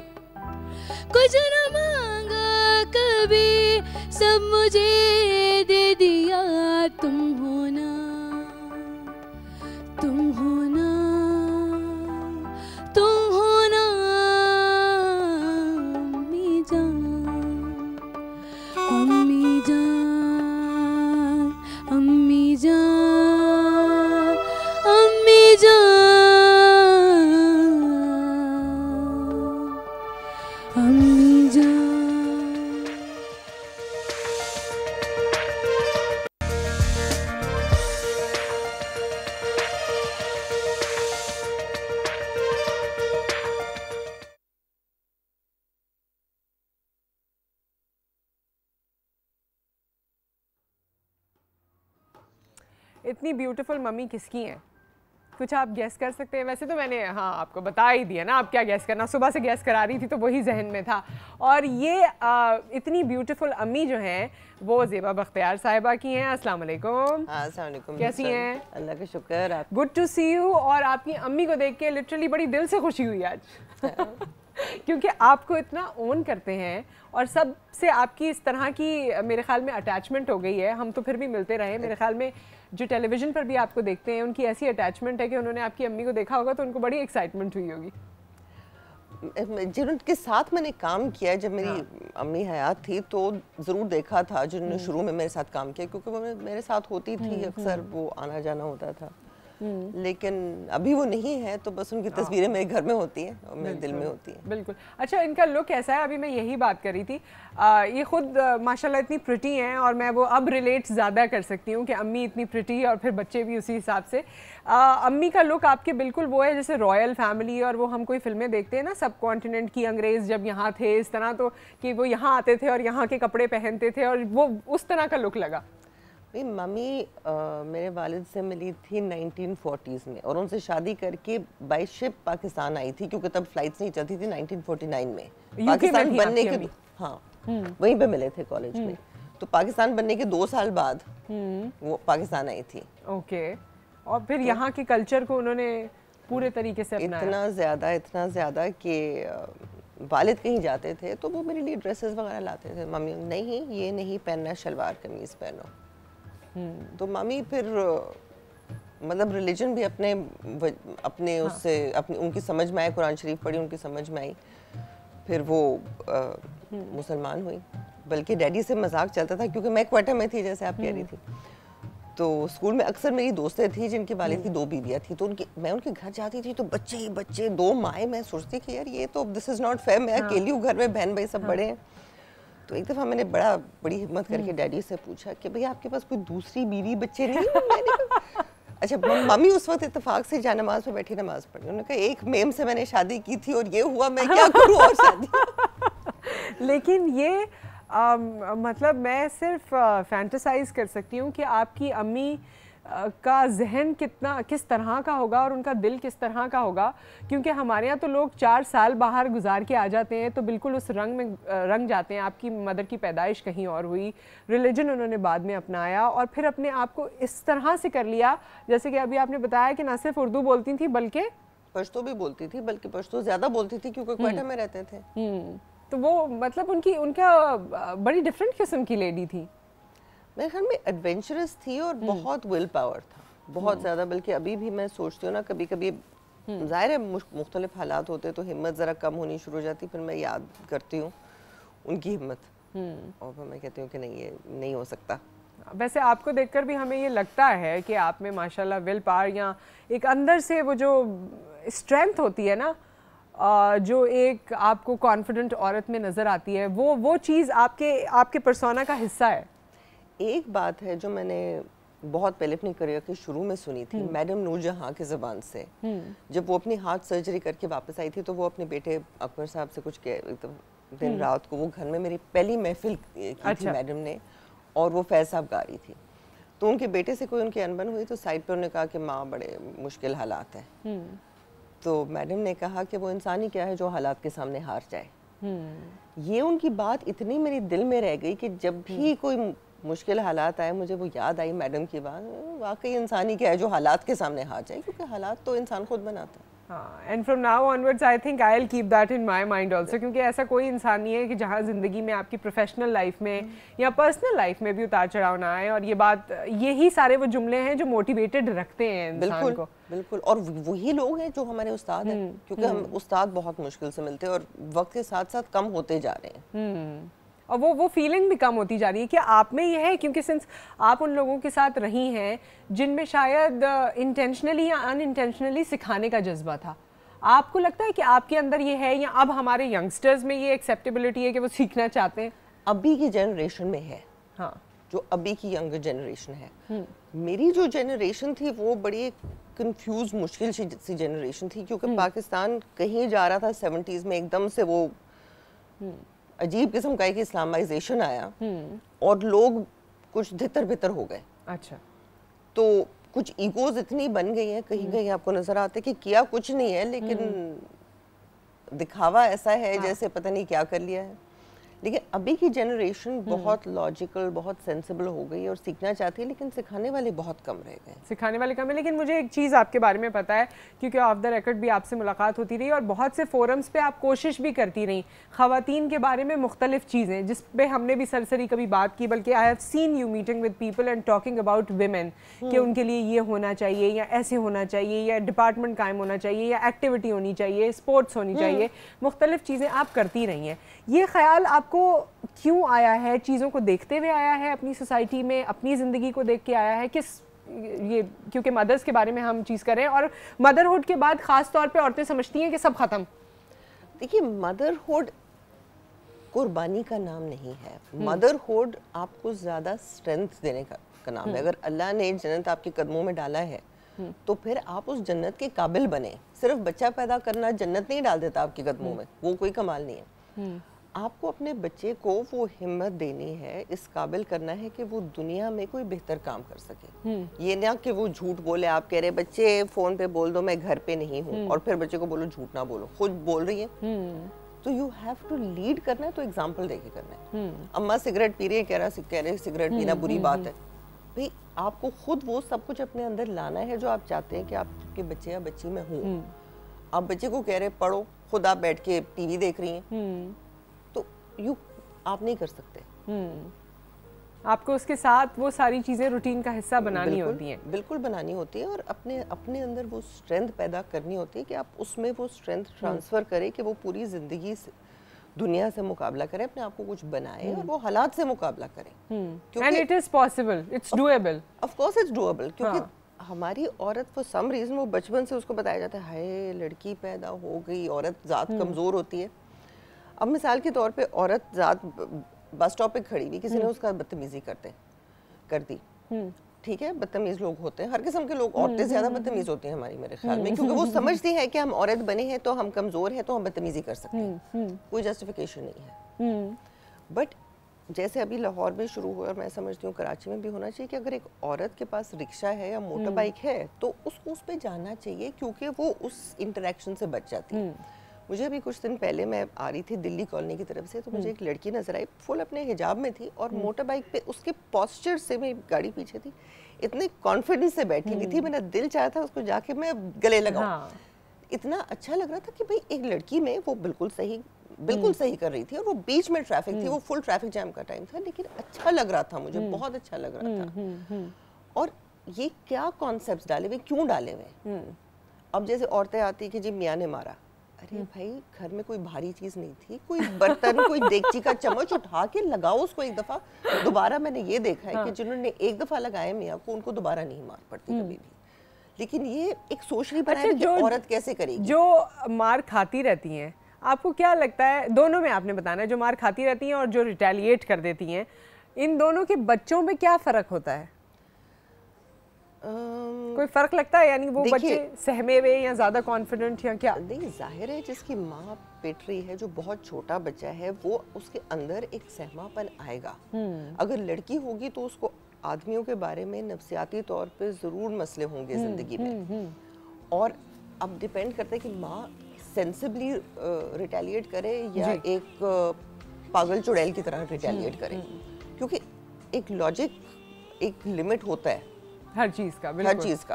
Speaker 19: कुछ न मांगा कभी, सब मुझे दे दिया। तुम हो ना, तुम हो ना, तुम हो ना अम्मी जान, अम्मी जान, अम्मी जान, अम्मी जान, अम्मी जान।
Speaker 1: इतनी ब्यूटीफुल मम्मी किसकी हैं? कुछ आप गैस कर सकते हैं? वैसे तो मैंने हाँ आपको बता ही दिया ना, आप क्या गैस करना, सुबह से गैस करा रही थी तो वही जहन में था। और ये इतनी ब्यूटीफुल अम्मी जो हैं वो ज़ेबा बख्तियार साहिबा की हैं। अस्सलाम वालेकुम।
Speaker 20: अस्सलाम वालेकुम।
Speaker 1: कैसी हैं?
Speaker 20: अल्लाह का शुक्र। आप?
Speaker 1: Good to see you. और आपकी अम्मी को देख के लिटरली बड़ी दिल से खुशी हुई आज क्योंकि आपको इतना ओन करते हैं और सबसे आपकी इस तरह की मेरे ख्याल में अटैचमेंट हो गई है। हम तो फिर भी मिलते रहे, मेरे ख्याल में जो टेलीविज़न पर भी आपको देखते हैं उनकी ऐसी अटैचमेंट है कि उन्होंने आपकी अम्मी को देखा होगा तो उनको बड़ी एक्साइटमेंट हुई होगी।
Speaker 20: जिनके साथ मैंने काम किया जब मेरी अम्मी हयात थी तो ज़रूर देखा था, जिन्होंने शुरू में मेरे साथ काम किया, क्योंकि वो मेरे साथ होती थी अक्सर, वो आना जाना होता था। लेकिन अभी वो नहीं है तो बस उनकी तस्वीरें मेरे घर में होती हैं और मेरे दिल में होती हैं।
Speaker 1: बिल्कुल। अच्छा, इनका लुक कैसा है? अभी मैं यही बात कर रही थी, ये खुद माशाल्लाह इतनी प्रिटी हैं और मैं वो अब रिलेट ज़्यादा कर सकती हूँ कि अम्मी इतनी प्रिटी है और फिर बच्चे भी उसी हिसाब से। अम्मी का लुक आपके बिल्कुल वो है जैसे रॉयल फैमिली, और वो हम कोई फिल्में देखते हैं ना सब कॉन्टिनेंट की, अंग्रेज़ जब यहाँ थे इस तरह, तो कि वो यहाँ आते थे और यहाँ के कपड़े पहनते थे और वो उस तरह का लुक लगा।
Speaker 20: भाई मम्मी मेरे वालिद से मिली थी 1940s में और उनसे शादी करके बाय शिप पाकिस्तान आई थी, क्योंकि तब फ्लाइट्स नहीं चलती थी 1949 में। पाकिस्तान बनने के हाँ वहीं पे मिले थे कॉलेज में। तो पाकिस्तान बनने के 2 साल बाद वो पाकिस्तान आई थी।
Speaker 1: ओके, और फिर यहाँ के कल्चर को उन्होंने पूरे तरीके से
Speaker 20: अपनाया। इतना ज़्यादा कि वालिद कहीं जाते थे तो वो मेरे लिए ड्रेसेस वगैरह लाते थे। मम्मी नहीं ये नहीं पहनना, शलवार कमीज़ पहनो। तो मम्मी फिर मतलब रिलीजन भी अपने उससे अपनी उनकी समझ में आई, कुरान शरीफ पढ़ी, उनकी समझ में आई, फिर वो मुसलमान हुई। बल्कि डैडी से मजाक चलता था क्योंकि मैं क्वार्टर में थी जैसे आप कह रही थी, तो स्कूल में अक्सर मेरी दोस्तें थी जिनके वालिद की 2 बीवियाँ थी, तो मैं उनके घर जाती थी तो बच्चे ही बच्चे, 2 माएँ। मैं सोचती कि यार ये तो दिस इज़ नॉट फेयर, मैं अकेली हूँ घर में, बहन भाई सब बड़े हैं। तो एक दफ़ा मैंने बड़ी हिम्मत करके डैडी से पूछा कि भैया आपके पास कोई दूसरी बीवी बच्चे नहीं? मैंने अच्छा मम्मी उस वक्त इत्तेफाक से जानमाज में बैठी नमाज पढ़ी। उन्होंने कहा एक मेम से मैंने शादी की थी और ये हुआ, मैं क्या करूँ और शादी।
Speaker 1: लेकिन ये मतलब मैं सिर्फ फैंटेसाइज कर सकती हूँ कि आपकी अम्मी का जहन किस तरह का होगा और उनका दिल किस तरह का होगा, क्योंकि हमारे यहाँ तो लोग 4 साल बाहर गुजार के आ जाते हैं तो बिल्कुल उस रंग में रंग जाते हैं। आपकी मदर की पैदाइश कहीं और हुई, रिलीजन उन्होंने बाद में अपनाया और फिर अपने आप को इस तरह से कर लिया, जैसे कि अभी आपने बताया कि ना सिर्फ उर्दू बोलती थी बल्कि
Speaker 20: पश्तो भी बोलती थी, बल्कि पश्तो ज़्यादा बोलती थी क्योंकि क्वार्टर में रहते थे।
Speaker 1: तो वो मतलब उनका बड़ी डिफरेंट किस्म की लेडी थी।
Speaker 20: मेरे ख्याल में एडवेंचरस थी और बहुत विल पावर था, बहुत ज़्यादा। बल्कि अभी भी मैं सोचती हूँ ना, कभी कभी ज़ाहिर है मुख्तलिफ हालात होते तो हिम्मत ज़रा कम होनी शुरू हो जाती, फिर मैं याद करती हूँ उनकी हिम्मत और फिर मैं कहती हूँ कि नहीं ये नहीं हो सकता।
Speaker 1: वैसे आपको देखकर भी हमें ये लगता है कि आप में माशाल्लाह विल पावर या एक अंदर से वो जो स्ट्रेंथ होती है ना, जो एक आपको कॉन्फिडेंट औरत में नज़र आती है, वो चीज़ आपके पर्सोना का हिस्सा है।
Speaker 20: एक बात है जो मैंने बहुत पहले अपनी करियर के शुरू में सुनी थी मैडम नूरजहां की ज़बान से। जब वो अपनी हार्ट सर्जरी करके वापस आई थी तो वो अपने बेटे अकबर साहब से कुछ दिन रात को वो घर में मेरी पहली महफिल की थी मैडम ने, और वो फैज़ साहब गा रही थी। तो उनके बेटे से कोई उनकी अनबन हुई तो साइड पर उन्होंने कहा कि माँ बड़े मुश्किल हालात हैं। तो मैडम ने कहा कि वो इंसान ही क्या है जो हालात के सामने हार जाए। ये उनकी बात इतनी मेरे दिल में रह गई कि जब भी कोई मुश्किल हालात आए मुझे वो याद आई मैडम की बात, वाकई इंसान ही क्या है जो हालात के सामने हार जाए, क्योंकि हालात तो इंसान खुद बनाता है।
Speaker 1: हाँ, and from now onwards I think I will keep that in my mind also, क्योंकि ऐसा कोई इंसान नहीं है कि जहाँ ज़िंदगी में आपकी प्रोफेशनल लाइफ में या पर्सनल लाइफ में भी उतार चढ़ाव ना आए, और ये बात यही सारे वो जुमले हैं जो मोटिवेटेड रखते हैं इंसान को।
Speaker 20: बिल्कुल, और वही लोग हैं जो हमारे उस्ताद हैं, क्योंकि हम उस्ताद बहुत मुश्किल से मिलते हैं और वक्त के साथ साथ कम होते जा रहे हैं।
Speaker 1: और वो फीलिंग भी कम होती जा रही है कि आप में ये है, क्योंकि सिंस आप उन लोगों के साथ रही हैं जिनमें शायद इंटेंशनली या अनइंटेंशनली सिखाने का जज्बा था। आपको लगता है कि आपके अंदर ये है, या अब हमारे यंगस्टर्स में ये एक्सेप्टेबिलिटी है कि वो सीखना चाहते हैं?
Speaker 20: अभी की जनरेशन में है,
Speaker 1: हाँ,
Speaker 20: जो अभी की यंगर जनरेशन है। मेरी जो जनरेशन थी वो बड़ी कंफ्यूज मुश्किल सी जनरेशन थी, क्योंकि पाकिस्तान कहीं जा रहा था 70s में, एकदम से वो अजीब किस्म का एक इस्लामाइजेशन आया और लोग कुछ धितर बितर हो गए।
Speaker 1: अच्छा,
Speaker 20: तो कुछ ईगोज इतनी बन गई हैं, कहीं कहीं आपको नजर आते कि किया कुछ नहीं है लेकिन दिखावा ऐसा है जैसे पता नहीं क्या कर लिया है। लेकिन अभी की जनरेशन बहुत लॉजिकल, बहुत सेंसिबल हो गई और सीखना चाहती है, लेकिन सिखाने वाले बहुत कम रह गए।
Speaker 1: सिखाने वाले कम है। लेकिन मुझे एक चीज़ आपके बारे में पता है, क्योंकि ऑफ द रिकॉर्ड भी आपसे मुलाकात होती रही और बहुत से फोरम्स पे आप कोशिश भी करती रही ख़वातीन के बारे में मुख्तलिफ चीज़ें, जिस पे हमने भी सरसरी कभी बात की, बल्कि I have seen you meeting with people and talking about women कि उनके लिए ये होना चाहिए या ऐसे होना चाहिए या डिपार्टमेंट कायम होना चाहिए या एक्टिविटी होनी चाहिए, स्पोर्ट्स होनी चाहिए, मुख्तलिफ चीज़ें आप करती रही हैं। ये ख्याल आपको क्यों आया है? चीज़ों को देखते हुए आया है, अपनी सोसाइटी में, अपनी ज़िंदगी को देख के आया है? किस ये क्योंकि मदर्स के बारे में हम चीज़ कर रहे हैं और मदरहुड के बाद ख़ास तौर पे औरतें समझती हैं कि सब ख़त्म।
Speaker 20: देखिए, मदरहुड कुर्बानी का नाम नहीं है। मदरहुड आपको ज़्यादा स्ट्रेंथ देने का नाम है। अगर अल्लाह ने जन्नत आपके कदमों में डाला है तो फिर आप उस जन्नत के काबिल बने। सिर्फ बच्चा पैदा करना जन्नत नहीं डाल देता आपके कदमों में, वो कोई कमाल नहीं है। आपको अपने बच्चे को वो हिम्मत देनी है, इस काबिल करना है कि वो दुनिया में कोई बेहतर काम कर सके। ये ना कि वो झूठ बोले। आप कह रहे बच्चे फ़ोन पे बोल दो मैं घर पे नहीं हूँ, और फिर बच्चे को बोलो झूठ ना बोलो, खुद बोल रही है। तो यू हैव टू लीड करना है, तो एग्जाम्पल दे के करना है। अम्मा सिगरेट पी रही है, कह रहे सिगरेट पीना बुरी बात है। भाई आपको खुद वो सब कुछ अपने अंदर लाना है जो आप चाहते हैं कि आपके बच्चे या बच्ची में हो। आप बच्चे को कह रहे पढ़ो, खुद आप बैठ के टीवी देख रही हैं, तो आप नहीं कर सकते।
Speaker 1: आपको उसके साथ वो सारी चीजें रूटीन का हिस्सा बनानी होती हैं।
Speaker 20: बिल्कुल बनानी होती है, और अपने अंदर वो स्ट्रेंथ पैदा करनी होती है कि आप उसमें वो स्ट्रेंथ ट्रांसफर करें कि वो पूरी जिंदगी से दुनिया से मुकाबला करे, अपने आप को कुछ बनाए और वो हालात से मुकाबला करे।
Speaker 1: And it is possible, it's doable.
Speaker 20: Of course it's doable, क्योंकि हमारी औरत फॉर सम रीजन वो बचपन से उसको बताया जाता है हाय लड़की पैदा हो गई, औरत ज़ात कमज़ोर होती है। अब मिसाल के तौर पे औरत ज़ात बस स्टॉप पे खड़ी हुई, किसी ने उसका बदतमीजी कर दी, ठीक है, बदतमीज लोग होते हैं, हर किस्म के लोग, औरतें ज़्यादा बदतमीज होती हैं हमारी, मेरे ख्याल में, क्योंकि वो समझती हैं कि हम औरत बने हैं तो हम कमज़ोर हैं तो हम बदतमीजी कर सकते हैं, कोई जस्टिफिकेशन नहीं है। बट जैसे अभी लाहौर में शुरू हुआ और मैं समझती हूँ कराची में भी होना चाहिए कि अगर एक औरत के पास रिक्शा है या मोटर बाइक है तो उसको उस पर जाना चाहिए, क्योंकि वो उस इंटरेक्शन से बच जाती है। मुझे अभी कुछ दिन पहले मैं आ रही थी दिल्ली कॉलोनी की तरफ से, तो मुझे एक लड़की नजर आई, फुल अपने हिजाब में थी और मोटर बाइक पे उसके पोस्चर से, मेरी गाड़ी पीछे थी, इतने कॉन्फिडेंस से बैठी हुई थी, मेरा दिल चाहा था उसको जाके मैं गले लगाऊं। इतना अच्छा लग रहा था कि भाई एक लड़की में वो बिल्कुल सही कर रही थी, और वो बीच में ट्रैफिक थी, वो फुल ट्रैफिक जैम का टाइम था, लेकिन अच्छा लग रहा था, मुझे बहुत अच्छा लग रहा था। और ये क्या कॉन्सेप्ट्स डाले हुए, क्यों डाले हुए? अब जैसे औरतें आती कि जी मियाँ ने मारा, अरे भाई घर में कोई भारी चीज नहीं थी, कोई बर्तन कोई देगची का चम्मच उठा के लगाओ उसको एक दफा, दोबारा मैंने ये देखा है कि जिन्होंने एक दफा लगाया मियाँ को, उनको दोबारा नहीं मार पड़ती कभी भी। लेकिन ये एक सोच नहीं बनाया कि औरत कैसे करेगी।
Speaker 1: जो मार खाती रहती हैं, आपको क्या लगता है, दोनों में आपने बताना है, जो मार खाती रहती हैं और जो रिटेलिएट कर देती हैं, इन दोनों के बच्चों में क्या फ़र्क होता है? कोई फ़र्क लगता है? यानी वो बच्चे सहमे हुए या ज़्यादा कॉन्फिडेंट या क्या?
Speaker 20: नहीं, जाहिर है जिसकी माँ पेट रही है, जो बहुत छोटा बच्चा है, वो उसके अंदर एक सहमापन आएगा। अगर लड़की होगी तो उसको आदमियों के बारे में नफ्सियाती तौर पे ज़रूर मसले होंगे ज़िंदगी में, और अब डिपेंड करता है कि माँ सेंसिबली रिटेलिएट करे या एक पागल चुड़ैल की तरह रिटेलिएट करे, क्योंकि एक लॉजिक, एक लिमिट होता है
Speaker 1: हर चीज का,
Speaker 20: हर चीज का।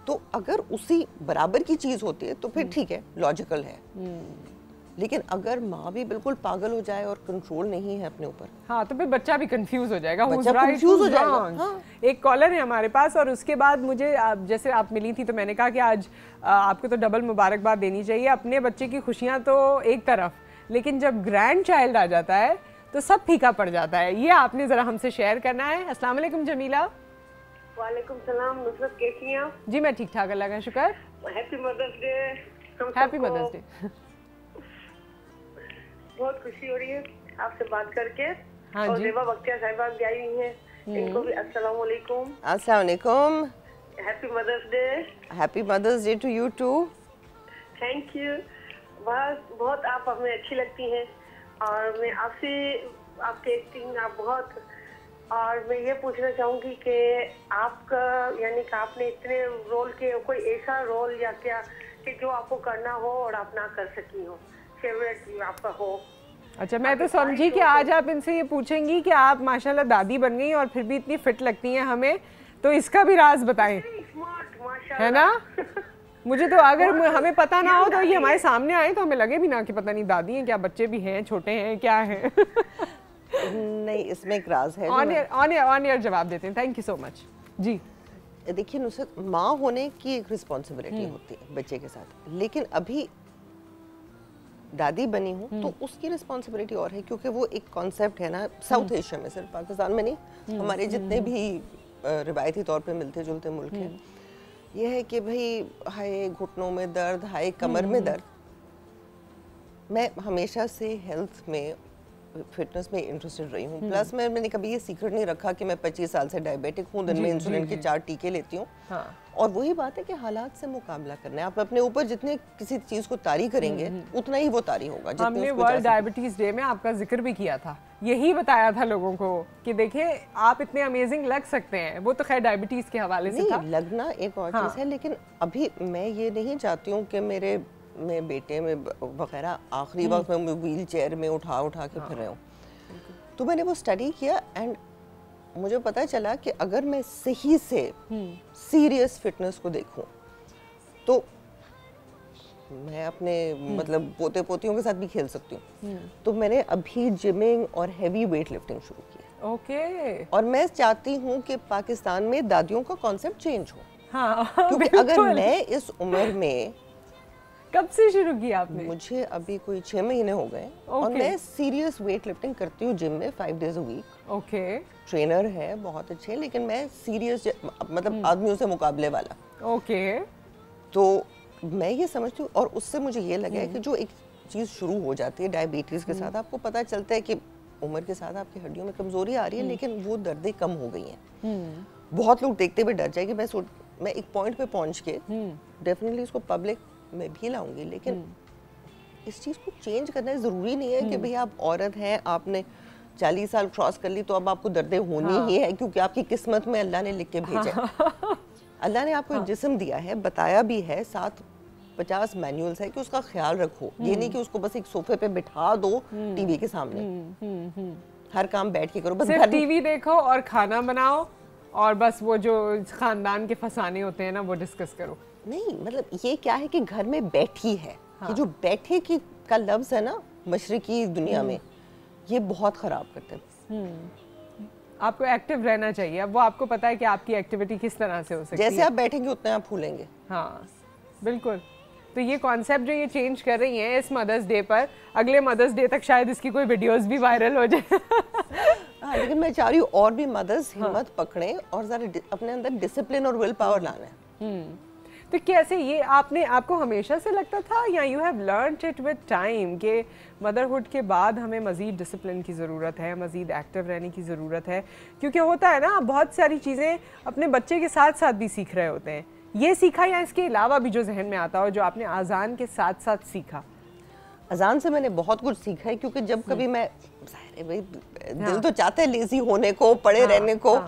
Speaker 20: तो अगर उसी बराबर की चीज होती है तो फिर ठीक है, लॉजिकल है। लेकिन अगर माँ भी बिल्कुल पागल हो जाए और कंट्रोल नहीं है अपने ऊपर,
Speaker 1: हाँ, तो फिर बच्चा भी कंफ्यूज हो जाएगा,
Speaker 20: बच्चा कंफ्यूज हो जाएगा। हाँ।
Speaker 1: एक कॉलर है हमारे पास, और उसके बाद मुझे जैसे आप मिली थी तो मैंने कहा कि आज आपको तो डबल मुबारकबाद देनी चाहिए। अपने बच्चे की खुशियाँ तो एक तरफ, लेकिन जब ग्रैंड चाइल्ड आ जाता है तो सब फीका पड़ जाता है। ये आपने ज़रा हमसे शेयर करना है। अस्सलाम वालेकुम जमीला।
Speaker 21: वालेकुम सलाम नुसरत, कैसी हैं आप?
Speaker 1: जी मैं ठीक ठाक, अल्लाह का शुक्र।
Speaker 21: Happy mother's day.
Speaker 1: Happy mother's Day.
Speaker 21: बहुत खुशी हो रही है आपसे बात करके।
Speaker 1: हाँ
Speaker 21: और
Speaker 1: जी।
Speaker 21: रेबा बख्तियार साहिबा भी आई हुई हैं, इनको भी अस्सलाम वालेकुम।
Speaker 20: अस्सलाम वालेकुम।
Speaker 21: Happy mother's day.
Speaker 20: Happy mother's day to you too.
Speaker 21: Thank you. बहुत आप हमें अच्छी लगती हैं, और मैं आपसे, आपके एक्टिंग आप बहुत, और मैं ये पूछना चाहूँगी कि आपका, यानी कि आपने इतने रोल के कोई ऐसा रोल या क्या कि जो आपको करना हो और आप ना कर सकी हो, फेवरेट आपका हो?
Speaker 1: अच्छा, मैं तो समझी कि आज आप इनसे ये पूछेंगी कि आप माशाल्लाह दादी बन गई और फिर भी इतनी फिट लगती हैं हमें, तो इसका भी राज बताएं, है ना? मुझे तो अगर हमें पता ना हो तो ये हमारे सामने आए तो हमें लगे भी ना कि पता नहीं दादी हैं क्या, बच्चे भी हैं, छोटे हैं, क्या हैं।
Speaker 20: नहीं, इसमें एक राज है।
Speaker 1: ऑन एयर जवाब देते हैं। थैंक यू सो मच जी।
Speaker 20: देखिए नुसरत, माँ होने की एक रिस्पॉन्सिबिलिटी होती है बच्चे के साथ, लेकिन अभी दादी बनी हूँ तो उसकी रिस्पॉन्सिबिलिटी और है, क्योंकि वो एक कॉन्सेप्ट है ना, साउथ एशिया में, सिर्फ पाकिस्तान में नहीं, हमारे जितने भी रिवायती तौर पे मिलते जुलते मुल्क हैं, यह है कि भाई हाय घुटनों में दर्द, हाय कमर में दर्द। मैं हमेशा से हेल्थ में फिटनेस में इंटरेस्टेड रही हूँ। प्लस मैंने कभी ये सीक्रेट नहीं रखा कि मैं 25 साल से डायबिटिक हूँ, दिन में इंसुलिन के 4 टीके लेती हूँ। और वही बात है कि हालात से मुकाबला करना है। आप अपने ऊपर जितने किसी चीज़ को तारी करेंगे उतना ही वो तारी होगा।
Speaker 1: हमने वर्ल्ड डायबिटीज़ डे में आपका जिक्र भी किया था, यही बताया था लोगों को कि देखिए आप इतने अमेजिंग लग सकते हैं। वो तो खैर डायबिटीज़ के हवाले से था।
Speaker 20: लगना एक और चीज़ है, लेकिन अभी मैं ये नहीं चाहती हूँ कि मेरे बेटे में वगैरह आखिरी वक्त में व्हील चेयर में उठा के फिर रहे हूँ। तो मैंने वो स्टडी किया एंड मुझे पता चला कि अगर मैं सही से सीरियस फिटनेस को देखूं तो मैं अपने मतलब पोते पोतियों के साथ भी खेल सकती हूँ। तो मैंने अभी जिमिंग और हैवी वेट लिफ्टिंग शुरू की।
Speaker 1: ओके।
Speaker 20: और मैं चाहती हूँ कि पाकिस्तान में दादियों का कॉन्सेप्ट चेंज हो।
Speaker 1: हाँ,
Speaker 20: क्योंकि अगर मैं इस उम्र में
Speaker 1: कब से शुरू किया आपने?
Speaker 20: मुझे अभी कोई 6 महीने हो गए और मैं सीरियस वेट लिफ्टिंग करती हूँ जिम में 5 days a week.
Speaker 1: Okay.
Speaker 20: Trainer है बहुत अच्छे, लेकिन मैं सीरियस मतलब आदमियों से मुकाबले वाला।
Speaker 1: ओके।
Speaker 20: तो मैं ये समझती हूँ और उससे मुझे ये लगा है कि जो एक चीज़ शुरू हो जाती है डायबिटीज़ के साथ, आपको पता चलता है कि उम्र के साथ आपकी हड्डियों में कमजोरी आ रही है, लेकिन वो दर्दें कम हो गई हैं। बहुत लोग देखते हुए डर जाए कि मैं एक पॉइंट पे पहुंच के डेफिनेटली इसको पब्लिक में भी लाऊंगी, लेकिन इस चीज़ को चेंज करना ज़रूरी नहीं है कि भाई आप औरत हैं, आपने 40 साल क्रॉस कर ली तो अब आपको दर्दें होनी ही है, क्योंकि आपकी किस्मत में अल्लाह ने लिख के भेजा। अल्लाह ने आपको एक जिस्म दिया है, बताया भी है, साथ 50 मैनुअल्स है कि उसका ख्याल रखो। ये नहीं कि उसको बस एक सोफे पे बिठा दो टीवी के सामने, हर काम बैठ के करो, बस
Speaker 1: सिर्फ टीवी देखो और खाना बनाओ और बस वो जो खानदान के फसाने होते हैं ना वो डिस्कस करो।
Speaker 20: नहीं, मतलब ये क्या है कि घर में बैठी है, ये जो बैठे की का लफ्ज है ना मशरिकी दुनिया में, ये बहुत खराब करते हैं।
Speaker 1: आपको एक्टिव रहना चाहिए। अब वो आपको पता है कि आपकी एक्टिविटी किस तरह से हो सकती है।
Speaker 20: जैसे आप बैठेंगे उतने आप फूलेंगे।
Speaker 1: हाँ बिल्कुल। तो ये कॉन्सेप्ट जो ये चेंज कर रही हैं इस मदर्स डे पर, अगले मदर्स डे तक शायद इसकी कोई वीडियोस भी वायरल हो जाए।
Speaker 20: हाँ, लेकिन मैं चाह रही हूँ और भी मदर्स हिम्मत पकड़ें और जरा अपने अंदर डिसिप्लिन और विल पावर लाना है।
Speaker 1: तो कैसे ये आपको हमेशा से लगता था या you have learned it with time कि मदरहुड के बाद हमें मज़ीद डिसिप्लिन की ज़रूरत है, मज़ीद एक्टिव रहने की ज़रूरत है? क्योंकि होता है ना बहुत सारी चीज़ें अपने बच्चे के साथ साथ भी सीख रहे होते हैं। ये सीखा या इसके अलावा भी जो जहन में आता हो जो आपने अजान के साथ साथ सीखा?
Speaker 20: अजान से मैंने बहुत कुछ सीखा है, क्योंकि जब कभी मैं भाई दिल तो चाहता है लेजी होने को, पड़े रहने को।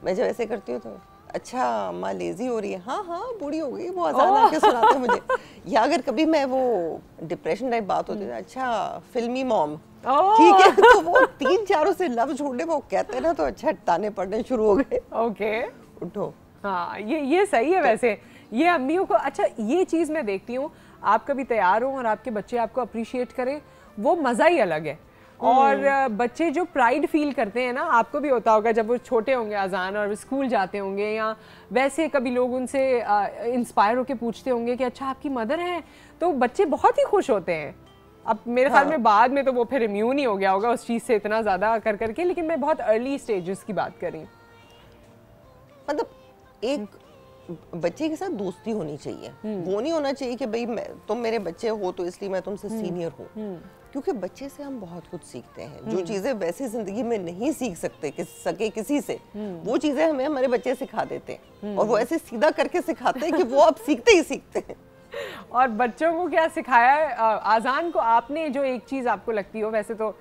Speaker 20: मैं जब ऐसे करती हूँ तो अच्छा माँ लेजी हो रही है, हाँ हाँ बूढ़ी हो गई, वो अजान आके सुनाते मुझे। या अगर कभी मैं वो डिप्रेशन टाइप बात होती है, अच्छा फिल्मी मॉम, ठीक है, तो वो 3-4 से लफ्ज ढूंढे वो कहते हैं ना, तो अच्छा ताने पड़ने शुरू हो गए।
Speaker 1: ओके,
Speaker 20: उठो।
Speaker 1: हाँ ये सही है। वैसे ये अम्मियों को, अच्छा ये चीज़ मैं देखती हूँ, आप कभी तैयार हो और आपके बच्चे आपको अप्रिशिएट करें, वो मज़ा ही अलग है। और बच्चे जो प्राइड फील करते हैं ना, आपको भी होता होगा जब वो छोटे होंगे अजान और स्कूल जाते होंगे, या वैसे कभी लोग उनसे इंस्पायर होकर पूछते होंगे कि अच्छा आपकी मदर है, तो बच्चे बहुत ही खुश होते हैं। अब मेरे ख्याल में बाद में तो वो फिर इम्यून ही हो गया होगा उस चीज़ से इतना ज़्यादा कर करके, लेकिन मैं बहुत अर्ली स्टेजेस की बात कर रही हूँ।
Speaker 20: मतलब एक बच्चे के साथ दोस्ती होनी चाहिए, वो नहीं होना चाहिए कि भाई तुम मेरे बच्चे हो तो इसलिए मैं तुमसे सीनियर हूँ, क्योंकि बच्चे से हम बहुत कुछ सीखते हैं। जो चीज़ें वैसे ज़िंदगी में नहीं सीख सकते किसी से, वो चीज़ें हमें हमारे बच्चे सिखा देते हैं, और वो ऐसे सीधा करके सिखाते हैं कि वो अब सीखते ही सीखते हैं।
Speaker 1: और बच्चों को क्या सिखाया है? आज़ान को आपने जो एक चीज़ आपको लगती हो, वैसे तो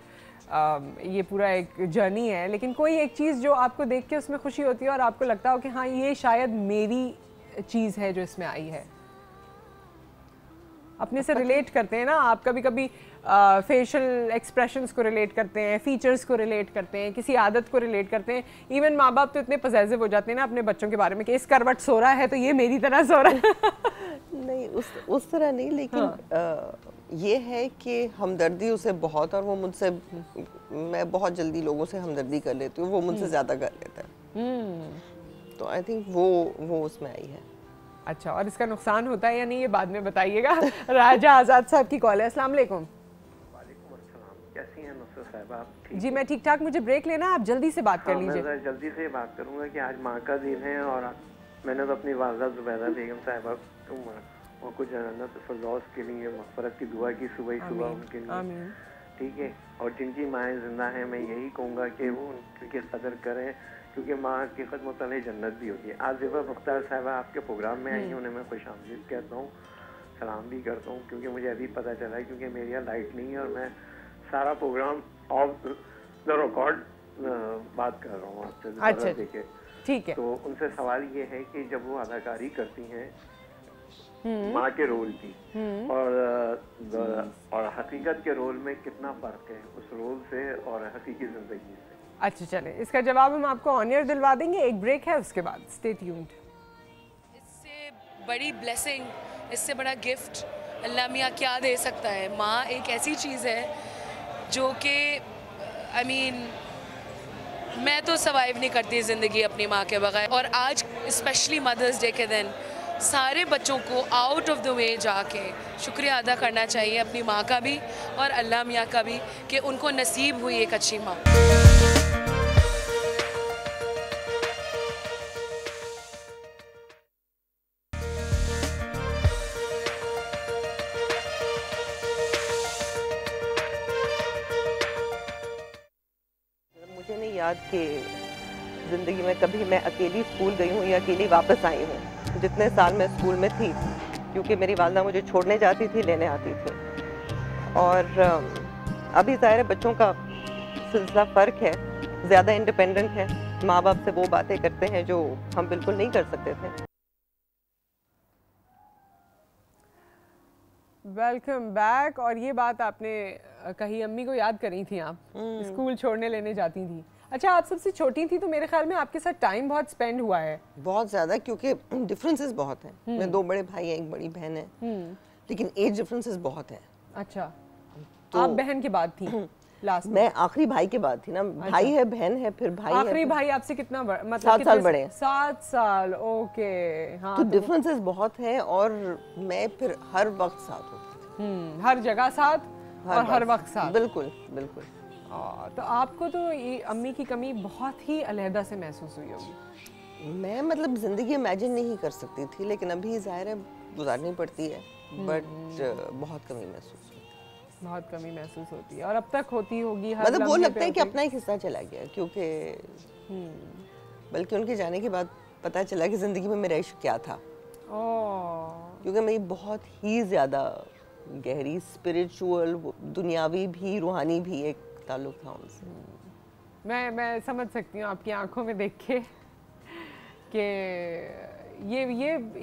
Speaker 1: ये पूरा एक जर्नी है, लेकिन कोई एक चीज़ जो आपको देख के उसमें खुशी होती है और आपको लगता हो कि हाँ ये शायद मेरी चीज़ है जो इसमें आई है, अपने से रिलेट करते हैं ना आप? कभी कभी फेशियल एक्सप्रेशंस को रिलेट करते हैं, फीचर्स को रिलेट करते हैं, किसी आदत को रिलेट करते हैं। इवन माँ बाप तो इतने पजेसिव हो जाते हैं ना अपने बच्चों के बारे में कि इस करवट सो रहा है तो ये मेरी तरह सो रहा है।
Speaker 20: नहीं, उस तरह नहीं, लेकिन ये है कि हमदर्दी उसे बहुत, और वो मुझसे, मैं बहुत जल्दी लोगों से हमदर्दी कर लेती हूँ, वो मुझसे ज़्यादा कर लेता है। तो आई थिंक वो उसमें आई है।
Speaker 1: अच्छा, और इसका नुकसान होता है या नहीं ये बाद में बताइएगा। राजा आज़ाद साहब की कॉल है। अस्सलाम वालेकुम।
Speaker 6: वालेकुम अस्सलाम, कैसी हैं नुसरत साहब आप?
Speaker 1: जी मैं ठीक ठाक, मुझे ब्रेक लेना है, आप जल्दी से बात कर लीजिए।
Speaker 6: मैं जल्दी से बात करूंगा कि आज माँ का दिन है, और मैंने तो अपनी वालदा जुबैदा बेगम साहिबा को जन्नत फिरदौस के लिए मग़फ़िरत की दुआ की सुबह उनके लिए। ठीक है। और जिनकी माएँ जिंदा हैं मैं यही कहूँगा कि वो उनकी कदर करें, क्योंकि माँ की खिदमत वाली जन्नत भी होती है। आज ज़ेबा बख्तियार साहिबा आपके प्रोग्राम में आई हैं, उन्हें मैं खुश आमदीद कहता हूँ, सलाम भी करता हूँ, क्योंकि मुझे अभी पता चला है, क्योंकि मेरे यहाँ लाइट नहीं है और मैं सारा प्रोग्राम ऑफ द रिकॉर्ड बात कर रहा हूँ आपसे।
Speaker 1: अच्छा
Speaker 6: देखिए
Speaker 1: ठीक है।
Speaker 6: तो उनसे सवाल ये है कि जब वो अदाकारी करती हैं माँ के रोल की और हकीकत के रोल में कितना फ़र्क है उस रोल से और हकीकी ज़िंदगी से?
Speaker 1: अच्छा चले, इसका जवाब हम आपको ऑन एयर दिलवा देंगे। एक ब्रेक है, उसके बाद स्टे ट्यून्ड।
Speaker 7: इससे बड़ी ब्लेसिंग, इससे बड़ा गिफ्ट अल्लाह मियाँ क्या दे सकता है। माँ एक ऐसी चीज़ है जो कि आई मीन मैं तो सर्वाइव नहीं करती ज़िंदगी अपनी माँ के बगैर। और आज स्पेशली मदर्स डे के दिन सारे बच्चों को आउट ऑफ द वे जाके शुक्रिया अदा करना चाहिए अपनी माँ का भी और अल्लाह मियाँ का भी कि उनको नसीब हुई एक अच्छी माँ।
Speaker 20: मुझे नहीं याद कि ज़िंदगी में कभी मैं अकेली स्कूल गई हूँ या अकेली वापस आई हूँ, जितने साल मैं स्कूल में थी, क्योंकि मेरी वालदा मुझे छोड़ने जाती थी, लेने आती थी। और अभी ज़ाहिर है बच्चों का सिलसिला फ़र्क है, ज़्यादा इंडिपेंडेंट है, माँ बाप से वो बातें करते हैं जो हम बिल्कुल नहीं कर सकते थे।
Speaker 1: Welcome back. और ये बात आपने कही, अम्मी को याद करी थी आप, स्कूल छोड़ने लेने जाती थी। अच्छा, आप सबसे छोटी थी तो मेरे ख्याल में आपके साथ टाइम बहुत स्पेंड हुआ है।
Speaker 20: बहुत ज़्यादा, क्योंकि डिफरेंसेस बहुत हैं। मैं 2 बड़े भाई हैं, 1 बड़ी बहन है, लेकिन एज डिफरेंसेस बहुत है।
Speaker 1: अच्छा, तो आप बहन के बाद थी लास्ट?
Speaker 20: मैं आखिरी भाई के बाद थी ना। अच्छा। भाई है, बहन है, फिर भाई
Speaker 1: आखिरी
Speaker 20: है।
Speaker 1: भाई आपसे कितना मतलब
Speaker 20: 7 साल बड़े?
Speaker 1: 7 साल, ओके। हाँ,
Speaker 20: तो डिफरेंसेस बहुत हैं और मैं फिर हर वक्त साथ होती
Speaker 1: थी। हर जगह साथ और हर वक्त साथ।
Speaker 20: बिल्कुल बिल्कुल।
Speaker 1: तो आपको तो ये अम्मी की कमी बहुत ही अलहदा से महसूस हुई होगी।
Speaker 20: मैं मतलब ज़िंदगी इमेजिन नहीं कर सकती थी, लेकिन अभी ज़ाहिर है गुजारनी पड़ती है, बट बहुत कमी महसूस होती है।
Speaker 1: बहुत कमी महसूस होती है और अब तक होती होगी।
Speaker 20: मतलब वो लगता है कि अपना एक हिस्सा चला गया, क्योंकि बल्कि उनके जाने के बाद पता चला कि ज़िंदगी में मेरा इश्क क्या था। क्योंकि मेरी बहुत ही ज़्यादा गहरी स्पिरिचुअल, दुनियावी भी रूहानी भी एक ताल्लुक था उनसे।
Speaker 1: मैं समझ सकती हूँ आपकी आंखों में देख के कि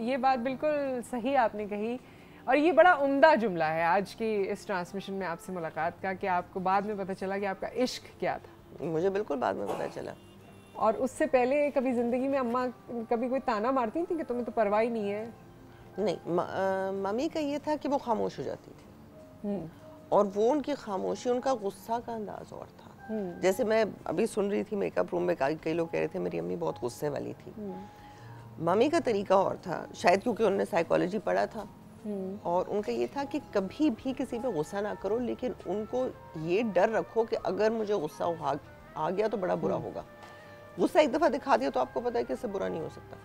Speaker 1: ये बात बिल्कुल सही आपने कही। और ये बड़ा उम्दा जुमला है आज की इस ट्रांसमिशन में आपसे मुलाकात का, कि आपको बाद में पता चला कि आपका इश्क क्या था।
Speaker 20: मुझे बिल्कुल बाद में पता चला।
Speaker 1: और उससे पहले कभी ज़िंदगी में अम्मा कभी कोई ताना मारती थी कि तुम्हें तो परवाह ही नहीं है?
Speaker 20: नहीं, मम्मी का ये था कि वो खामोश हो जाती थी, और वो उनकी खामोशी, उनका गुस्सा का अंदाज और था। जैसे मैं अभी सुन रही थी मेकअप रूम में कई लोग कह रहे थे मेरी अम्मी बहुत गुस्से वाली थी। मम्मी का तरीका और था, शायद क्योंकि उन्होंने साइकोलॉजी पढ़ा था, और उनका ये था कि कभी भी किसी पे गुस्सा ना करो, लेकिन उनको ये डर रखो कि अगर मुझे गुस्सा आ गया तो बड़ा बुरा होगा। गुस्सा एक दफ़ा दिखा दिया तो आपको पता है कि इससे बुरा नहीं हो सकता,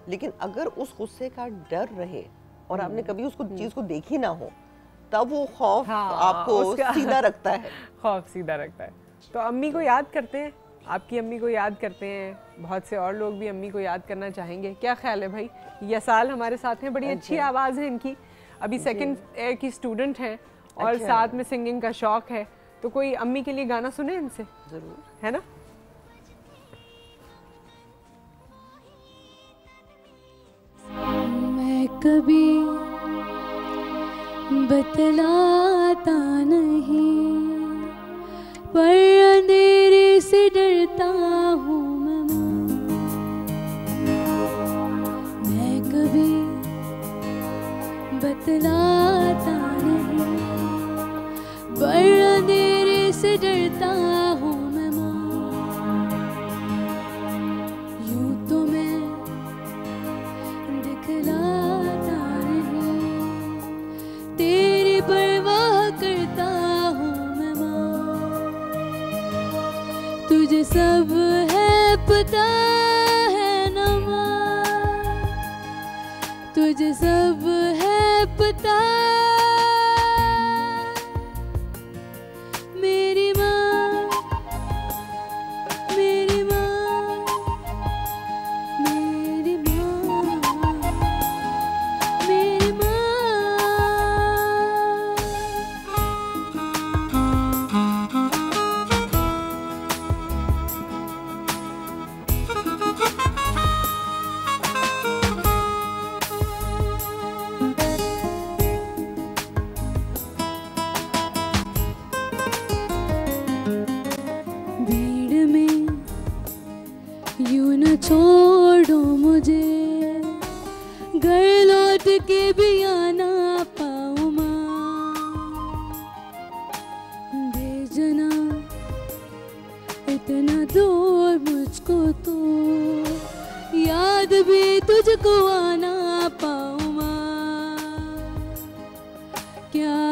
Speaker 20: लेकिन अगर उस गुस्से का डर रहे और आपने कभी उसको चीज़ को देखी ना हो, तब वो खौफ आपको सीधा रखता है।
Speaker 1: खौफ सीधा रखता है। तो अम्मी को याद करते हैं, आपकी अम्मी को याद करते हैं, बहुत से और लोग भी अम्मी को याद करना चाहेंगे। क्या ख्याल है भाई? यसाल हमारे साथ हैं, बड़ी अच्छी आवाज़ है इनकी, अभी 2nd ईयर की स्टूडेंट हैं और साथ में सिंगिंग का शौक है। तो कोई अम्मी के लिए गाना सुने इनसे?
Speaker 20: ज़रूर,
Speaker 1: है ना?
Speaker 19: मैं कभी बतलाता नहीं, पर अंधेरे से डरता हूँ मैं कभी बतलाता नहीं, पर अंधेरे से डरता हूँ मैं माँ। यूं तो मैं दिखलाता नहीं, तेरी परवाह करता हूँ मैं माँ। तुझे सब है पता है ना माँ, तुझे सब है पता,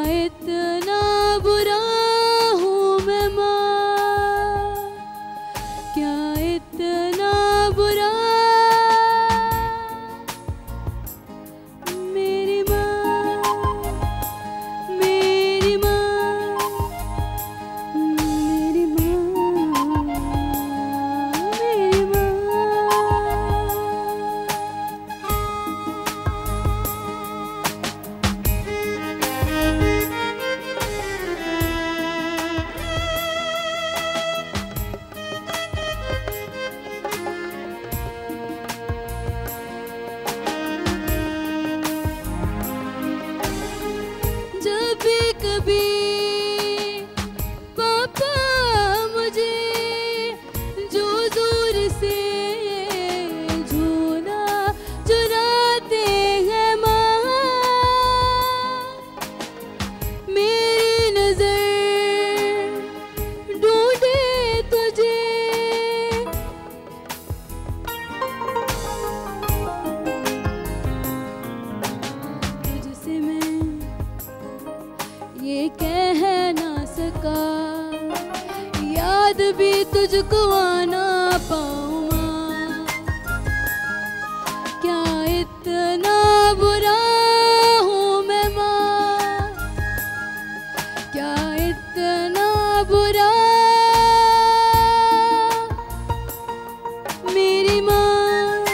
Speaker 19: इतना बुरा हूँ मैं माँ, क्या इतना बुरा। मेरी माँ, मेरी माँ, मेरी माँ, मेरी माँ। जब भी कभी पापा मुझे जो दूर से झूला चुराते हैं माँ, मेरी नजर ढूंढे तुझे। तुझसे मैं ये कह ना सका, याद भी तुझको आना पाऊँ माँ, क्या इतना बुरा हूँ मैं माँ, क्या इतना बुरा। मेरी माँ,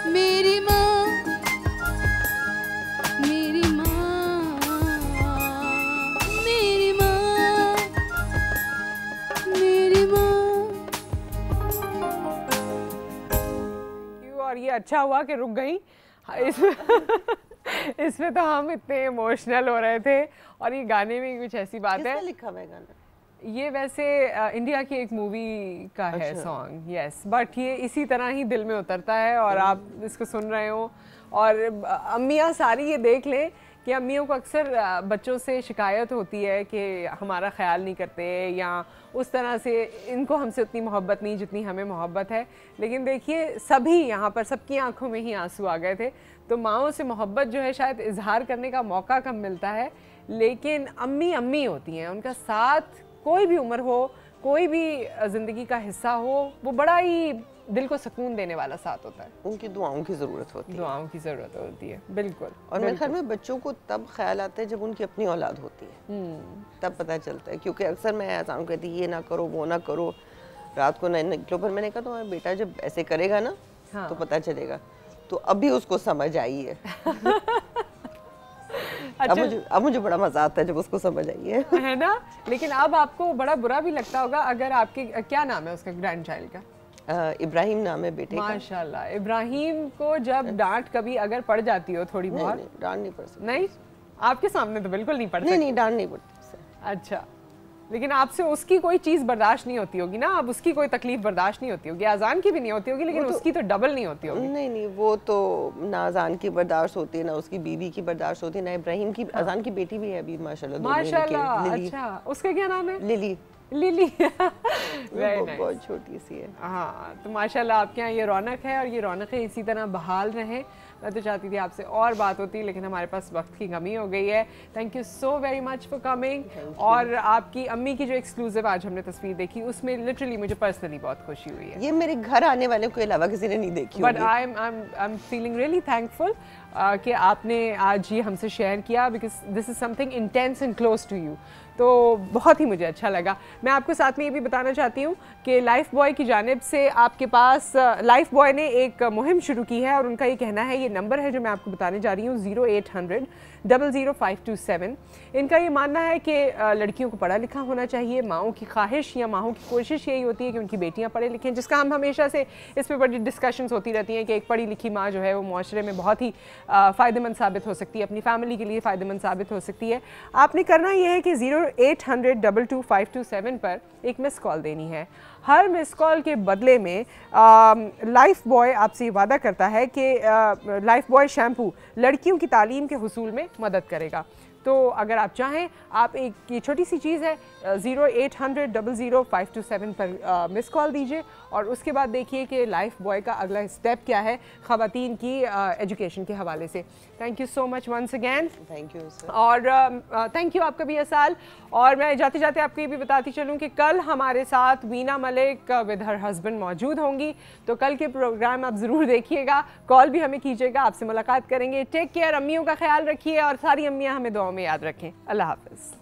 Speaker 19: मेरी माँ, मेरी माँ, मेरी माँ, मेरी माँ।
Speaker 1: क्यों, और ये अच्छा हुआ कि रुक गई। इसमें तो हम इतने इमोशनल हो रहे थे, और ये गाने में कुछ ऐसी बात है।
Speaker 20: किसने लिखा हुआ है गाना?
Speaker 1: ये वैसे इंडिया की एक मूवी का है सॉन्ग, यस, बट ये इसी तरह ही दिल में उतरता है और आप इसको सुन रहे हो। और अम्मियाँ सारी ये देख लें कि अम्मियों को अक्सर बच्चों से शिकायत होती है कि हमारा ख्याल नहीं करते, या उस तरह से इनको हमसे उतनी मोहब्बत नहीं जितनी हमें मोहब्बत है। लेकिन देखिए, सभी यहाँ पर सबकी आंखों में ही आंसू आ गए थे। तो माँओं से मोहब्बत जो है शायद इजहार करने का मौका कम मिलता है, लेकिन अम्मी अम्मी होती हैं। उनका साथ कोई भी उम्र हो, कोई भी ज़िंदगी का हिस्सा हो, वो बड़ा ही दिल को सुकून देने वाला साथ होता है।
Speaker 20: उनकी दुआओं की ज़रूरत होती है।
Speaker 1: दुआओं की ज़रूरत होती है, बिल्कुल।
Speaker 20: और मेरे ख्याल में बच्चों को तब ख्याल आता है जब उनकी अपनी औलाद होती है, तब पता चलता है। क्योंकि अक्सर मैं आसान कहती ये ना करो, वो ना करो, रात को नहीं निकलो, पर मैंने कहा तुम्हारा बेटा जब ऐसे करेगा ना तो पता चलेगा। तो अभी उसको समझ आई है।
Speaker 1: अच्छा।
Speaker 20: अब मुझे बड़ा मजा आता है जब उसको समझ आई है
Speaker 1: ना। लेकिन अब आपको बड़ा बुरा भी लगता होगा अगर आपके, क्या नाम है उसका ग्रैंड चाइल्ड का?
Speaker 20: इब्राहिम नाम है बेटे का।
Speaker 1: माशाल्लाह। इब्राहिम को जब डांट कभी अगर पड़ जाती हो थोड़ी बहुत?
Speaker 20: डांट नहीं पड़ सकती।
Speaker 1: नहीं, आपके सामने तो बिल्कुल नहीं पड़ सकती।
Speaker 20: नहीं, डांट नहीं पड़ती।
Speaker 1: अच्छा, लेकिन आपसे उसकी कोई चीज़ बर्दाश्त नहीं होती होगी ना? अब उसकी कोई तकलीफ बर्दाश्त नहीं होती होगी, अजान की भी नहीं होती होगी, लेकिन उसकी तो डबल नहीं होती होगी।
Speaker 20: नहीं, वो तो ना अजान की बर्दाश्त होती है, ना उसकी बीवी की बर्दाश्त होती है, ना इब्राहिम की। अजान की बेटी भी है अभी माशाल्लाह।
Speaker 1: माशाल्लाह। अच्छा, उसका क्या नाम है?
Speaker 20: लिली।
Speaker 1: लिली।
Speaker 20: बहुत छोटी सी है।
Speaker 1: हाँ, तो माशाल्लाह आपके यहाँ ये रौनक है, और ये रौनकें इसी तरह बहाल रहें। मैं तो चाहती थी आपसे और बात होती, लेकिन हमारे पास वक्त की कमी हो गई है। Thank you so very much for coming. और आपकी अम्मी की जो एक्सक्लूसिव आज हमने तस्वीर देखी, उसमें लिटरली मुझे पर्सनली बहुत खुशी हुई है।
Speaker 20: ये मेरे घर आने वाले के अलावा किसी ने नहीं देखी।
Speaker 1: But I am feeling really thankful कि आपने आज ये हमसे शेयर किया, because this is something intense and close to you. तो बहुत ही मुझे अच्छा लगा। मैं आपको साथ में ये भी बताना चाहती हूँ कि लाइफ बॉय की जानिब से आपके पास लाइफ बॉय ने एक मुहिम शुरू की है, और उनका ये कहना है, ये नंबर है जो मैं आपको बताने जा रही हूँ, 0800 00527। इनका ये मानना है कि लड़कियों को पढ़ा लिखा होना चाहिए। माँओं की ख्वाहिश या माँओं की कोशिश यही होती है कि उनकी बेटियाँ पढ़े लिखें, जिसका हम हमेशा से इस पर बड़ी डिस्कशंस होती रहती हैं कि एक पढ़ी लिखी माँ जो है वो माशरे में बहुत ही फ़ायदेमंद साबित हो सकती है, अपनी फैमिली के लिए फ़ायदेमंद साबित हो सकती है। आपने करना ये है कि 0800 22527 पर एक मिस कॉल देनी है। हर मिस कॉल के बदले में लाइफ बॉय आपसे ये वादा करता है कि लाइफ बॉय शैम्पू लड़कियों की तालीम के हुसूल में मदद करेगा। तो अगर आप चाहें, आप एक ये छोटी सी चीज़ है 0800 पर मिस कॉल दीजिए और उसके बाद देखिए कि लाइफ बॉय का अगला स्टेप क्या है ख़वातीन की एजुकेशन के हवाले से। Thank you so much once again.
Speaker 20: Thank you sir.
Speaker 1: और थैंक यू आपका भी असाल। और मैं जाते जाते आपको ये भी बताती चलूँ कि कल हमारे साथ Veena Malik with her husband मौजूद होंगी, तो कल के प्रोग्राम आप ज़रूर देखिएगा, कॉल भी हमें कीजिएगा, आपसे मुलाकात करेंगे। टेक केयर, अम्मियों का ख्याल रखिए और सारी अम्मियाँ हमें दुआओं में याद रखें। अल्लाह हाफ़िज़।